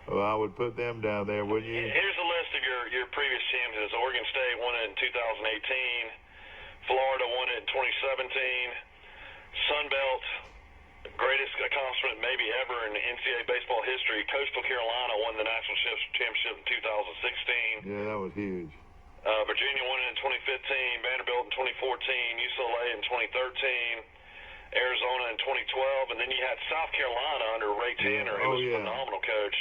Well, I would put them down there, wouldn't you? Here's a list of your previous champions. Oregon State won it in 2018. Florida won it in 2017. Sun Belt, greatest accomplishment maybe ever in NCAA baseball history. Coastal Carolina won the national championship in 2016. Yeah, that was huge. Virginia won it in 2015. Vanderbilt in 2014. UCLA in 2013. Arizona in 2012. And then you had South Carolina under Ray Tanner, who was a phenomenal coach.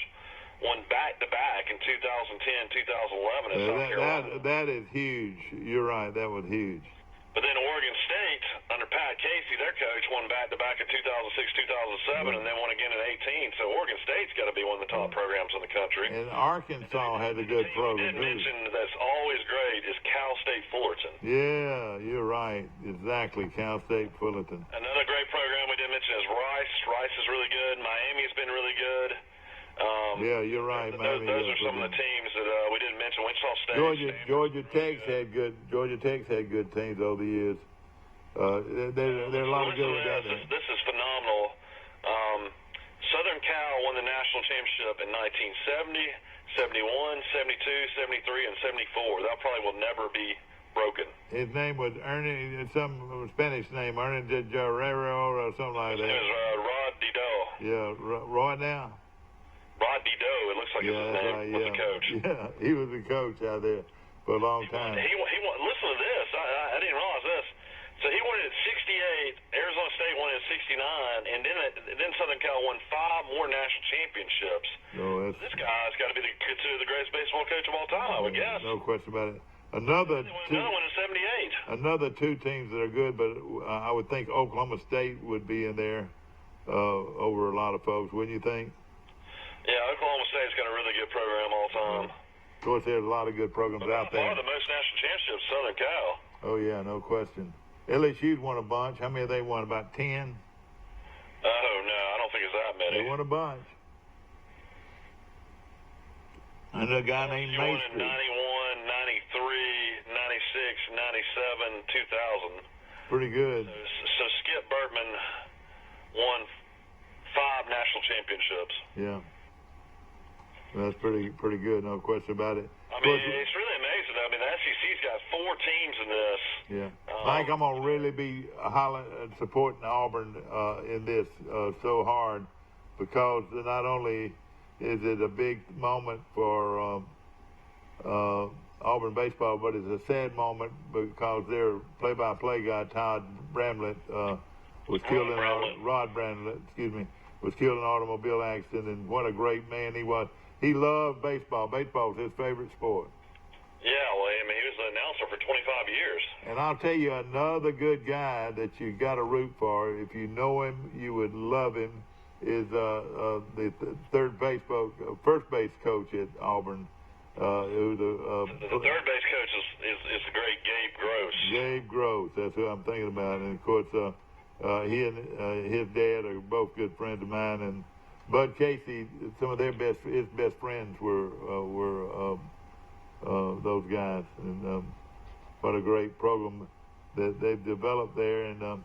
Won back-to-back in 2010, 2011 in South Carolina. That is huge. You're right. That was huge. But then Oregon State, under Pat Casey, their coach, won back-to-back in 2006, 2007, and then won again in 2018. So Oregon State's got to be one of the top programs in the country. And Arkansas had a good program, too. You didn't mention that's always great is Cal State Fullerton. Yeah, you're right. Exactly, Cal State Fullerton. Another great program we didn't mention is Rice. Rice is really good. Miami's been really good. Yeah, you're right. Those are some of the teams that we didn't mention. Wichita State. Georgia Tech had good teams over the years. There are a lot of good ones out there. This is phenomenal. Southern Cal Cal won the national championship in 1970, 71, 72, 73, and 74. That probably will never be broken. His name was Ernie, some Spanish name, Ernie de Guerrero or something like His that. name is Rod Dido. Yeah, Roy now? Rod Dido, it looks like his name, right, was the coach. Yeah, he was the coach out there for a long time. He won, listen to this. I didn't realize this. So he won it at 68, Arizona State won it at 69, and then Southern Cal won 5 more national championships. This guy's got to be considered the greatest baseball coach of all time, I would guess. No question about it. Another one in 78. Another 2 teams that are good, but I would think Oklahoma State would be in there over a lot of folks, wouldn't you think? Yeah, Oklahoma State's got a really good program all time. Of course, there's a lot of good programs out there. One of the most national championships, Southern Cal. Oh, yeah, no question. LSU's won a bunch. How many have they won? About 10? Oh, no, I don't think it's that many. They won a bunch. And a guy named Maestri. Maestri. Won in 91, 93, 96, 97, 2000. Pretty good. So Skip Bertman won 5 national championships. Yeah. That's pretty good, no question about it. I mean, it's really amazing. I mean, the SEC's got 4 teams in this. Yeah. Mike, I'm going to really be supporting Auburn in this so hard because not only is it a big moment for Auburn baseball, but it's a sad moment because their play-by-play guy, Todd Bramlett, was killed Rod Bramlett, was killed in an automobile accident, and what a great man he was. He loved baseball. Baseball was his favorite sport. Yeah, well, I mean, he was the announcer for 25 years. And I'll tell you another good guy that you got to root for. If you know him, you would love him. Is the first base coach at Auburn. The third base coach is the great Gabe Gross. Gabe Gross, that's who I'm thinking about. And of course, he and his dad are both good friends of mine. And Bud Casey, some of his best friends were those guys. And what a great program that they've developed there. And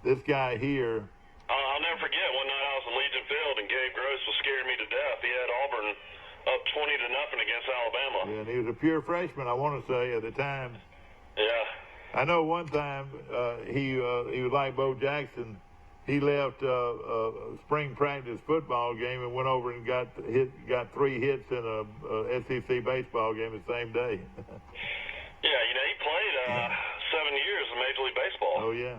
this guy here. I'll never forget one night I was in Legion Field and Gabe Gross was scaring me to death. He had Auburn up 20-0 against Alabama. Yeah, and he was a pure freshman, I want to say, at the time. Yeah. I know one time he was like Bo Jackson. He left spring practice football game and went over and got 3 hits in a SEC baseball game the same day. Yeah, you know, he played 7 years in Major League Baseball. Oh, yeah.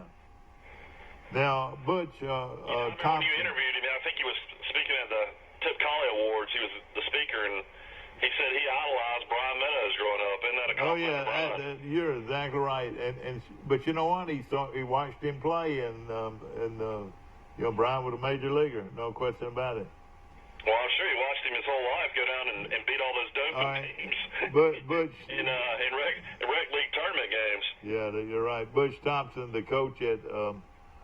Now, Butch Thompson. When you interviewed him, I think he was speaking at the Tip Collie Awards. He was the speaker, and he said he idolized Brian Meadows growing up. Isn't that a compliment? Oh, yeah, you're exactly right. But you know what? He watched him play, and Brian was a major leaguer, no question about it. Well, I'm sure he watched him his whole life go down and beat all those doping teams. But in rec league tournament games. Yeah, you're right. Butch Thompson, the coach at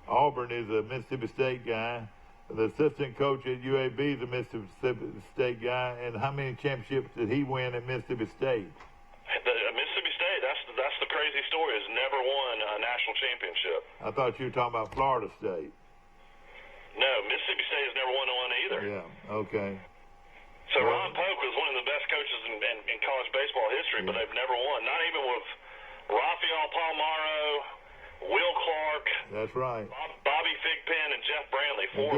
Auburn, is a Mississippi State guy. The assistant coach at UAB is a Mississippi State guy. And how many championships did he win at Mississippi State? Mississippi State, that's the crazy story, has never won a national championship. I thought you were talking about Florida State. No, Mississippi State has never won one either. Yeah, okay. So Ron Polk was one of the best coaches in college baseball history, but they've never won. Not even with Rafael Palmeiro, Will Clark. That's right. Bobby Thigpen and Jeff Brantley. 4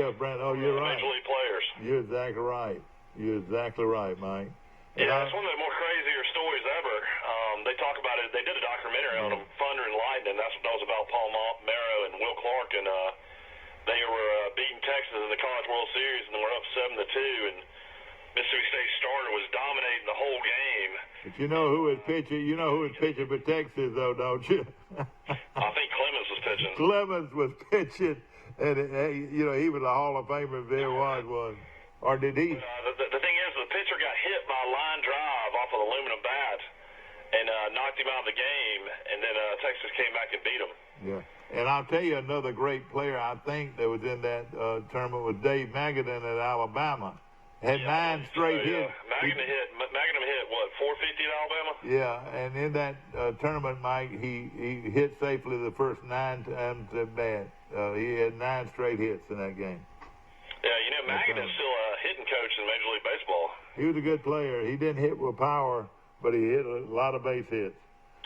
you're right. Major League players. You're exactly right. You're exactly right, Mike. Yeah, it's one of the more crazier stories ever. They talk about it. They did a documentary on them, Thunder and Lightning. That was about Palmeiro and Will Clark, and they were beating Texas in the College World Series, and they were up 7-2, and Mississippi State starter was dominating the whole game. But you know who was pitching? You know who was pitching for Texas, though, don't you? I think Clemens was pitching. Clemens was pitching, and he was a Hall of Famer if there was one. Or did he? The thing is, the pitcher got hit by a line drive off of the aluminum bat and knocked him out of the game, and then Texas came back and beat him. Yeah. And I'll tell you another great player I think that was in that tournament was Dave Magadan at Alabama. Had 9 straight hits. Magadan hit what, 450 at Alabama? Yeah, and in that tournament, Mike, he hit safely the first 9 times at bat. He had 9 straight hits in that game. Yeah, Magadan's still hitting coach in Major League Baseball. He was a good player. He didn't hit with power, but he hit a lot of base hits.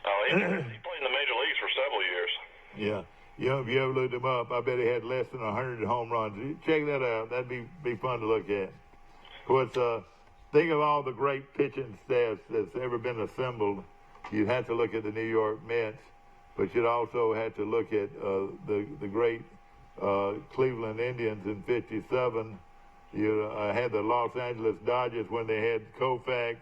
Oh, he played in the major leagues for several years. Yeah. You know, if you ever looked him up, I bet he had less than 100 home runs. Check that out. That'd be fun to look at. Of course, think of all the great pitching staffs that's ever been assembled. You'd have to look at the New York Mets, but you'd also have to look at the great Cleveland Indians in '57. You had the Los Angeles Dodgers when they had Koufax,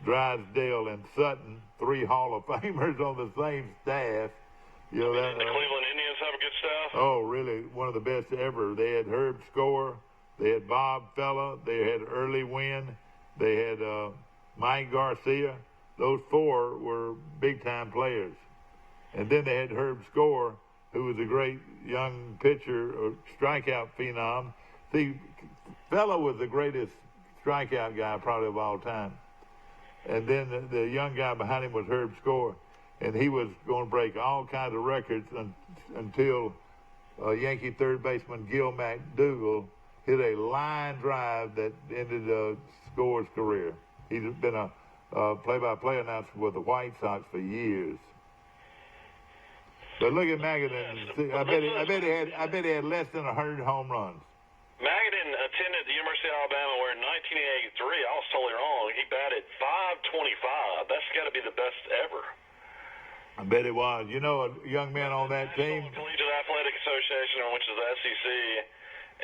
Drysdale, and Sutton, 3 Hall of Famers on the same staff. You know, Did the Cleveland Indians have a good staff? Oh, really, one of the best ever. They had Herb Score, they had Bob Fella, they had Early Wynn, they had Mike Garcia. Those 4 were big-time players. And then they had Herb Score, who was a great young pitcher, or strikeout phenom. See, Fella was the greatest strikeout guy probably of all time. And then the young guy behind him was Herb Score. And he was going to break all kinds of records until Yankee third baseman Gil McDougall hit a line drive that ended Score's career. He's been a play-by-play announcer with the White Sox for years. But look at Magadan. I bet he had less than 100 home runs. Magadan attended the University of Alabama where in 1983, I was totally wrong, he batted .525. That's got to be the best ever. I bet it was. You know, a young man on that team. Collegiate Athletic Association, which is the SEC,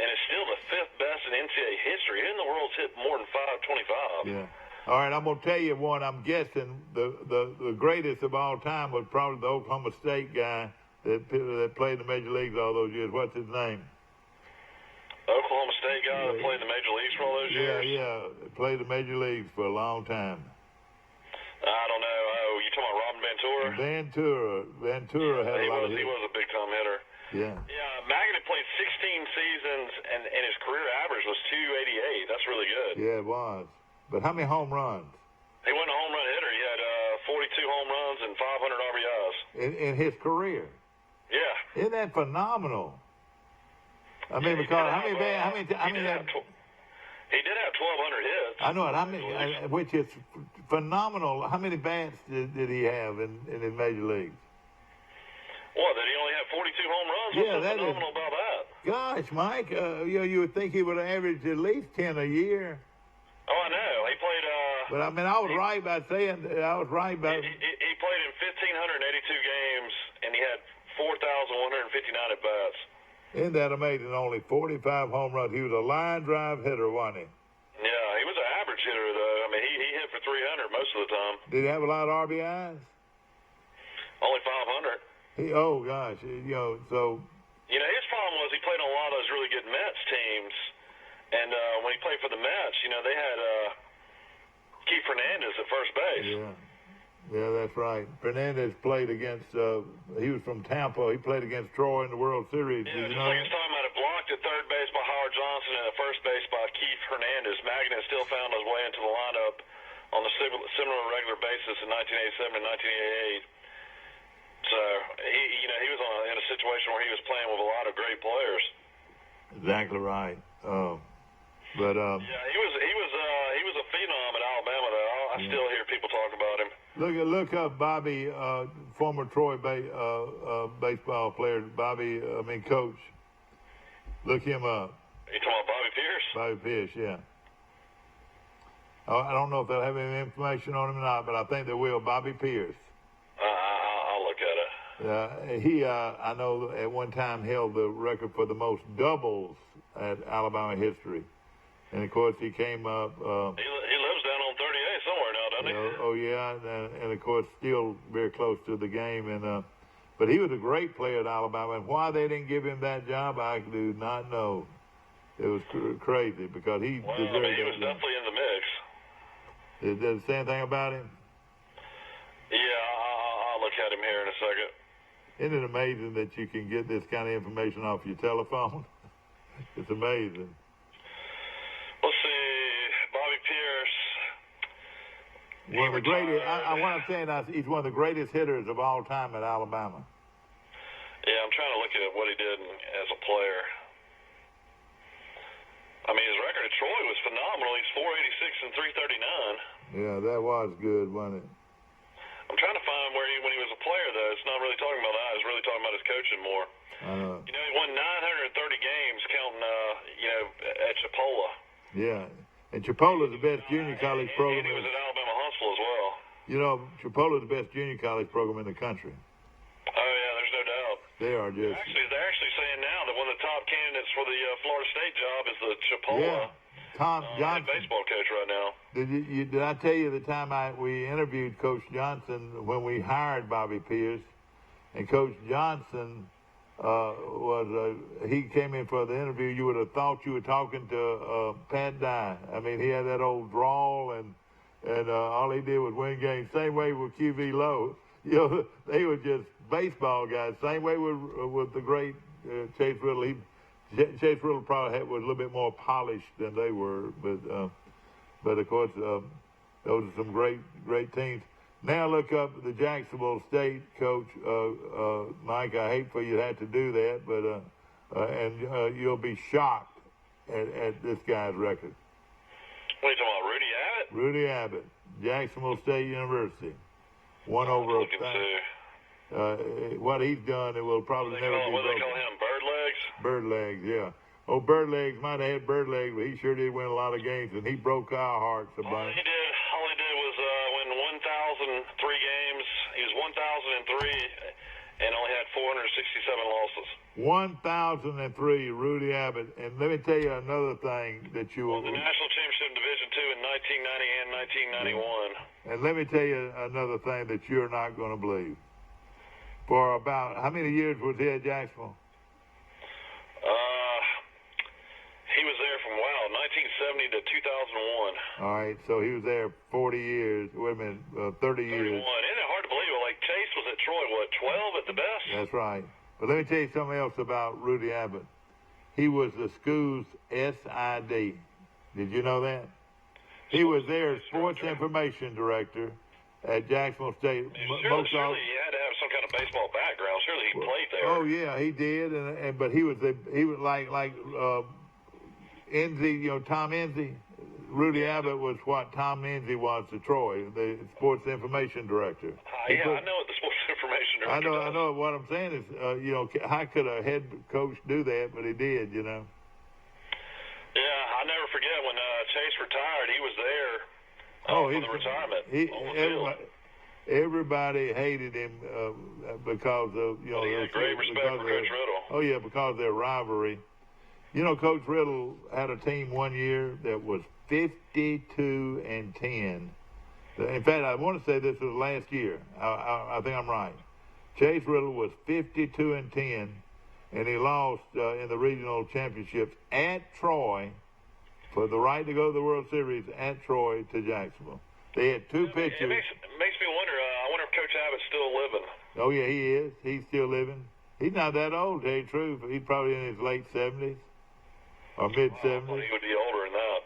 and it's still the 5th best in NCAA history. Who in the world's hit more than .525? Yeah. All right, I'm going to tell you one. I'm guessing the greatest of all time was probably the Oklahoma State guy that played in the major leagues all those years. What's his name? Oklahoma State guy that played in the major leagues for all those years? Yeah. Played the major leagues for a long time. I don't know. Oh, you talking about Robin Ventura? Ventura had a lot of hits. He was a big-time hitter. Yeah. Yeah, Magadan played 16 seasons, and his career average was .288. That's really good. Yeah, it was. But how many home runs? He wasn't a home run hitter. He had 42 home runs and 500 RBIs. In his career? Yeah. Isn't that phenomenal? I mean, because how many? He did have 1,200 hits. I know it. Which is phenomenal. How many bats did he have in his major leagues? What, that he only had 42 home runs? Yeah, What's so phenomenal about that? Gosh, Mike, you would think he would have averaged at least 10 a year. Oh, I know. He played... But, I mean, I was right by saying... I was right by... He played in 1,582 games, and he had 4,159 at-bats. Isn't that amazing? Only 45 home runs. He was a line drive hitter, wasn't he? Yeah, he was an average hitter, though. I mean, he hit for 300 most of the time. Did he have a lot of RBIs? Only 500. Oh, gosh. You know, so... You know, his problem was he played on a lot of those really good Mets teams. And when he played for the Mets, you know, they had Keith Fernandez at first base. Yeah, that's right. Fernandez played against, he was from Tampa. He played against Troy in the World Series. Yeah, just like it's talking about it, blocked at third base by Howard Johnson and at first base by Keith Hernandez. Magadan still found his way into the lineup on a similar regular basis in 1987 and 1988. So, he was in a situation where he was playing with a lot of great players. Exactly right. Yeah, he was a phenom at Alabama, though. I still hear people talk about him. Look up Bobby, former Troy baseball player. Coach. Look him up. You talking about Bobby Pierce? Bobby Pierce, yeah. I don't know if they'll have any information on him or not, but I think they will. Bobby Pierce. I'll look at it. He, I know, at one time held the record for the most doubles at Alabama history. And, of course, he came up... he lives down on 38 somewhere now, doesn't he? Oh, yeah, and, of course, still very close to the game. And but he was a great player at Alabama. And why they didn't give him that job, I do not know. It was crazy because he deserved he was definitely in the mix. Does it say anything about him? Yeah, I'll look at him here in a second. Isn't it amazing that you can get this kind of information off your telephone? It's amazing. Let's see, Bobby Pierce. One of the greatest. I want to say that he's one of the greatest hitters of all time at Alabama. Yeah, I'm trying to look at what he did as a player. I mean, his record at Troy was phenomenal. He's 486 and 339. Yeah, that was good, wasn't it? I'm trying to find where when he was a player, though. It's not really talking about that. It's really talking about his coaching more. You know, he won 930 games counting, at Chipola. Yeah, and Chipola's the best junior college program. And he was at Alabama Huntsville as well. You know, Chipola's the best junior college program in the country. Oh, yeah, there's no doubt. They are just... They're actually saying now that one of the top candidates for the Florida State job is the Chipola Tom Johnson, baseball coach right now. Did I tell you the time we interviewed Coach Johnson when we hired Bobby Pierce, and Coach Johnson he came in for the interview. You would have thought you were talking to Pat Dye. I mean, he had that old drawl, and all he did was win games. Same way with QV Lowe. You know, they were just baseball guys. Same way with the great Chase Riddle. Chase Riddle probably was a little bit more polished than they were, but of course those are some great teams. Now look up the Jacksonville State coach, Mike. I hate for you to have to do that, but and you'll be shocked at this guy's record. What are you talking about, Rudy Abbott? Rudy Abbott, Jacksonville State University, won over what he's done. It will probably never be broken. What do they call him? Bird legs? Bird legs, yeah. Oh, Bird legs might have had bird legs, but he sure did win a lot of games, and he broke our hearts a bunch. All he did was win 1,003 games. He was 1,003 and only had 467 losses. 1,003, Rudy Abbott. And let me tell you another thing that you will... The National Championship Division II in 1990 and 1991. And let me tell you another thing that you're not going to believe. For about, how many years was he at Jacksonville? He was there from, 1970 to 2001. All right, so he was there 40 years. Wait a minute, 30 years. 31. Isn't it hard to believe it? Like, Chase was at Troy, 12 at the best? That's right. But let me tell you something else about Rudy Abbott. He was the school's SID. Did you know that? He was their sports information director at Jacksonville State. Surely he had to have some kind of baseball background. Surely he played there. Oh yeah, he did. But he was like Enzi, Tom Enzi. Rudy Abbott was what Tom Enzi was to Troy, the sports information director. I know what the sports information director I know. What I'm saying is, how could a head coach do that? But he did, Yeah, I'll never forget when Chase retired. He was there for the retirement. Everybody hated him because of he had great respect for Coach Riddle. Oh yeah, because of their rivalry. Coach Riddle had a team one year that was 52 and 10. In fact, I want to say this was last year. I think I'm right. Chase Riddle was 52 and 10, and he lost in the regional championships at Troy for the right to go to the World Series at Troy to Jacksonville. They had two pitchers. It makes me wonder. I wonder if Coach Abbott's still living. Oh yeah, he is. He's still living. He's not that old, to tell you the truth. He's probably in his late 70s or mid 70s. Well, he would be older than that.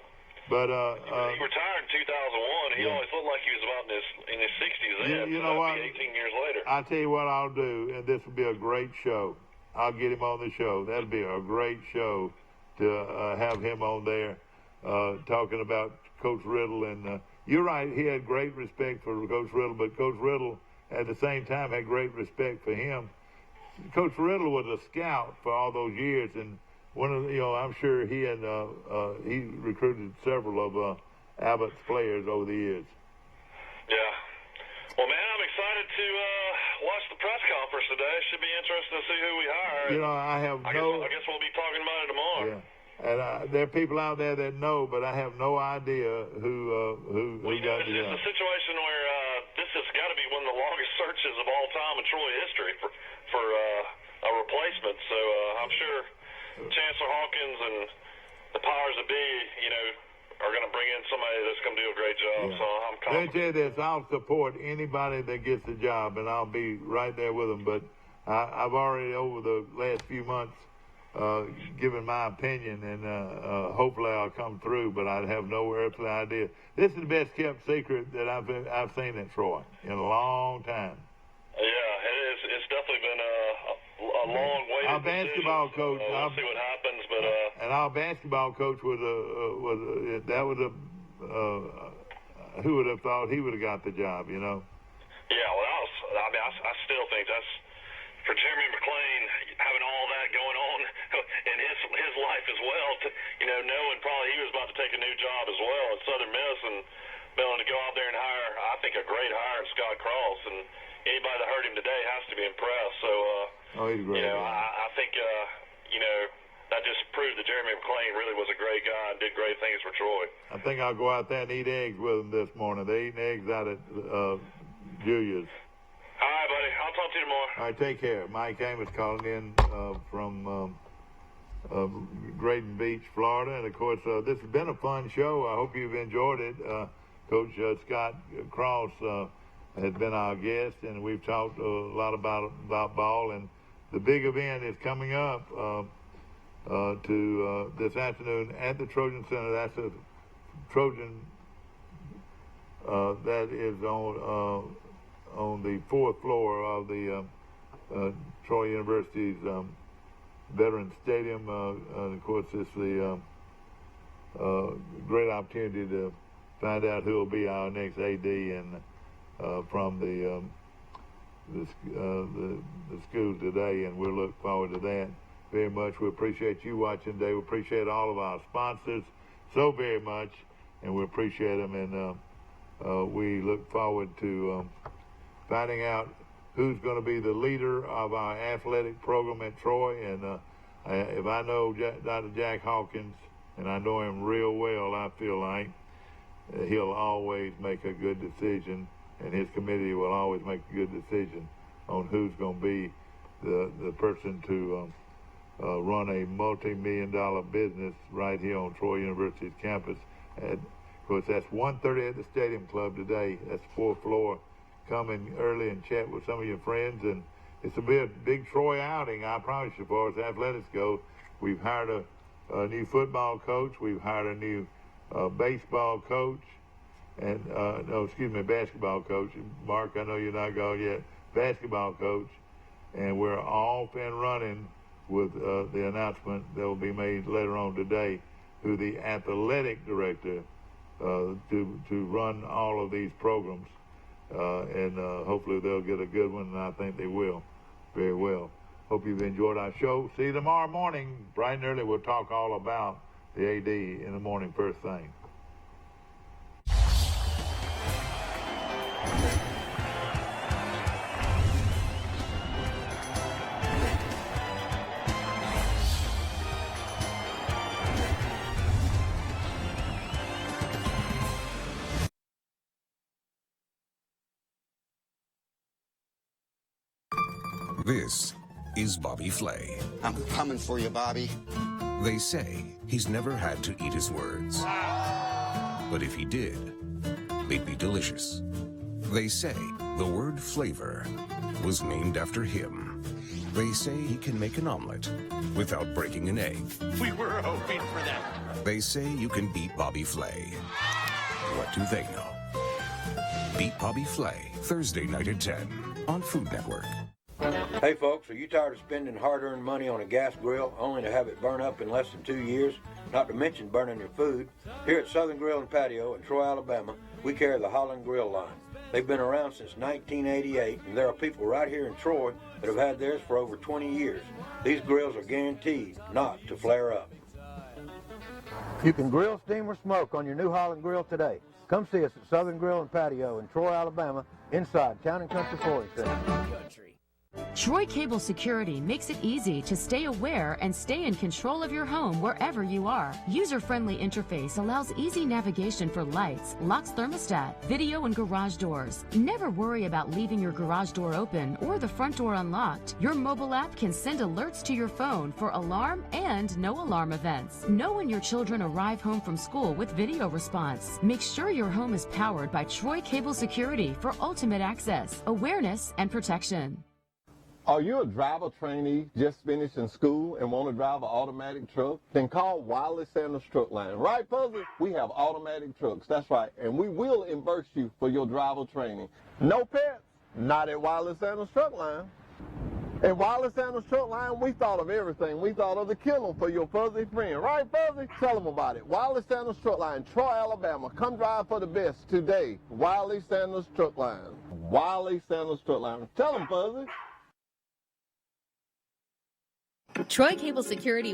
But he retired in 2001. He always looked like he was about in his 60s then. You know what? 18 years later. I'll tell you what I'll do, and this will be a great show. I'll get him on the show. That'll be a great show to have him on there talking about Coach Riddle. And you're right, he had great respect for Coach Riddle, but Coach Riddle at the same time had great respect for him. Coach Riddle was a scout for all those years, and I'm sure he recruited several of Abbott's players over the years. Yeah. Well, man, I'm excited to watch the press conference today. It should be interesting to see who we hire. I guess we'll be talking about it tomorrow. Yeah. And there are people out there that know, but I have no idea who got the job. It's a situation where this has got to be one of the longest searches of all time in Troy history for a replacement. So I'm sure Chancellor Hawkins and the powers that be, are going to bring in somebody that's going to do a great job. Yeah. So I'm confident. Let me tell you this: I'll support anybody that gets the job, and I'll be right there with them. But I've already, over the last few months, given my opinion, and hopefully I'll come through. But I have no earthly idea. This is the best kept secret that I've seen at Troy in a long time. Yeah, it is. It's definitely been a long wait. Our basketball coach. We'll see what happens, but and our basketball coach who would have thought he would have got the job, you know? Yeah, well, I still think that's, for Jeremy McClain, having all that going on in his life as well, knowing probably he was about to take a new job as well at Southern Miss and being able to go out there and hire, I think, a great hire in Scott Cross. And anybody that heard him today has to be impressed. So, he's great. I think, that just proved that Jeremy McClain really was a great guy and did great things for Troy. I think I'll go out there and eat eggs with them this morning. They're eating eggs out at Julia's. All right, buddy. I'll talk to you tomorrow. All right, take care. Mike Amos calling in from Graydon Beach, Florida. And, of course, this has been a fun show. I hope you've enjoyed it. Coach Scott Cross has been our guest, and we've talked a lot about ball. And the big event is coming up to this afternoon at the Trojan Center. That's a Trojan that is on the fourth floor of the Troy University's Veterans Stadium. And of course, it's the great opportunity to find out who will be our next AD and from the school today, and we'll look forward to that very much. We appreciate you watching today. We appreciate all of our sponsors so very much, and we appreciate them, and we look forward to finding out who's going to be the leader of our athletic program at Troy. And if I know Dr. Jack Hawkins, and I know him real well, I feel like he'll always make a good decision, and his committee will always make a good decision on who's going to be the person to run a multi-million-dollar business right here on Troy University's campus. And of course, that's 1:30 at the Stadium Club today. That's the fourth floor. Come in early and chat with some of your friends, and it's a big Troy outing, I promise you, as far as athletics go. We've hired a new football coach. We've hired a new baseball coach, and basketball coach. Mark, I know you're not gone yet. Basketball coach, and we're off and running with the announcement that will be made later on today, who the athletic director to run all of these programs. And hopefully they'll get a good one, and I think they will very well. Hope you've enjoyed our show. See you tomorrow morning, bright and early. We'll talk all about the AD in the morning first thing. This is Bobby Flay. I'm coming for you, Bobby. They say he's never had to eat his words. But if he did, they'd be delicious. They say the word flavor was named after him. They say he can make an omelet without breaking an egg. We were hoping for that. They say you can beat Bobby Flay. What do they know? Beat Bobby Flay, Thursday night at 10 on Food Network. Hey folks, are you tired of spending hard-earned money on a gas grill only to have it burn up in less than 2 years? Not to mention burning your food. Here at Southern Grill and Patio in Troy, Alabama, we carry the Holland Grill line. They've been around since 1988, and there are people right here in Troy that have had theirs for over 20 years. These grills are guaranteed not to flare up. You can grill, steam, or smoke on your new Holland Grill today. Come see us at Southern Grill and Patio in Troy, Alabama, inside Town & Country Flooring Center. Troy Cable Security makes it easy to stay aware and stay in control of your home wherever you are. User-friendly interface allows easy navigation for lights, locks thermostat, video, and garage doors. Never worry about leaving your garage door open or the front door unlocked. Your mobile app can send alerts to your phone for alarm and no alarm events. Know when your children arrive home from school with video response. Make sure your home is powered by Troy Cable Security for ultimate access, awareness, and protection. Are you a driver trainee just finished in school and want to drive an automatic truck? Then call Wiley Sanders Truck Line. Right, Puzzle? We have automatic trucks. That's right. And we will reimburse you for your driver training. No pets? Not at Wiley Sanders Truck Line. At Wireless Sandals Truck Line, we thought of everything. We thought of the killer for your fuzzy friend. Right, Fuzzy? Tell them about it. Wireless Sandals Truck Line, Troy, Alabama. Come drive for the best today. Wireless Sandals Truck Line. Wireless Sandals Truck Line. Tell them, Fuzzy. Troy Cable Security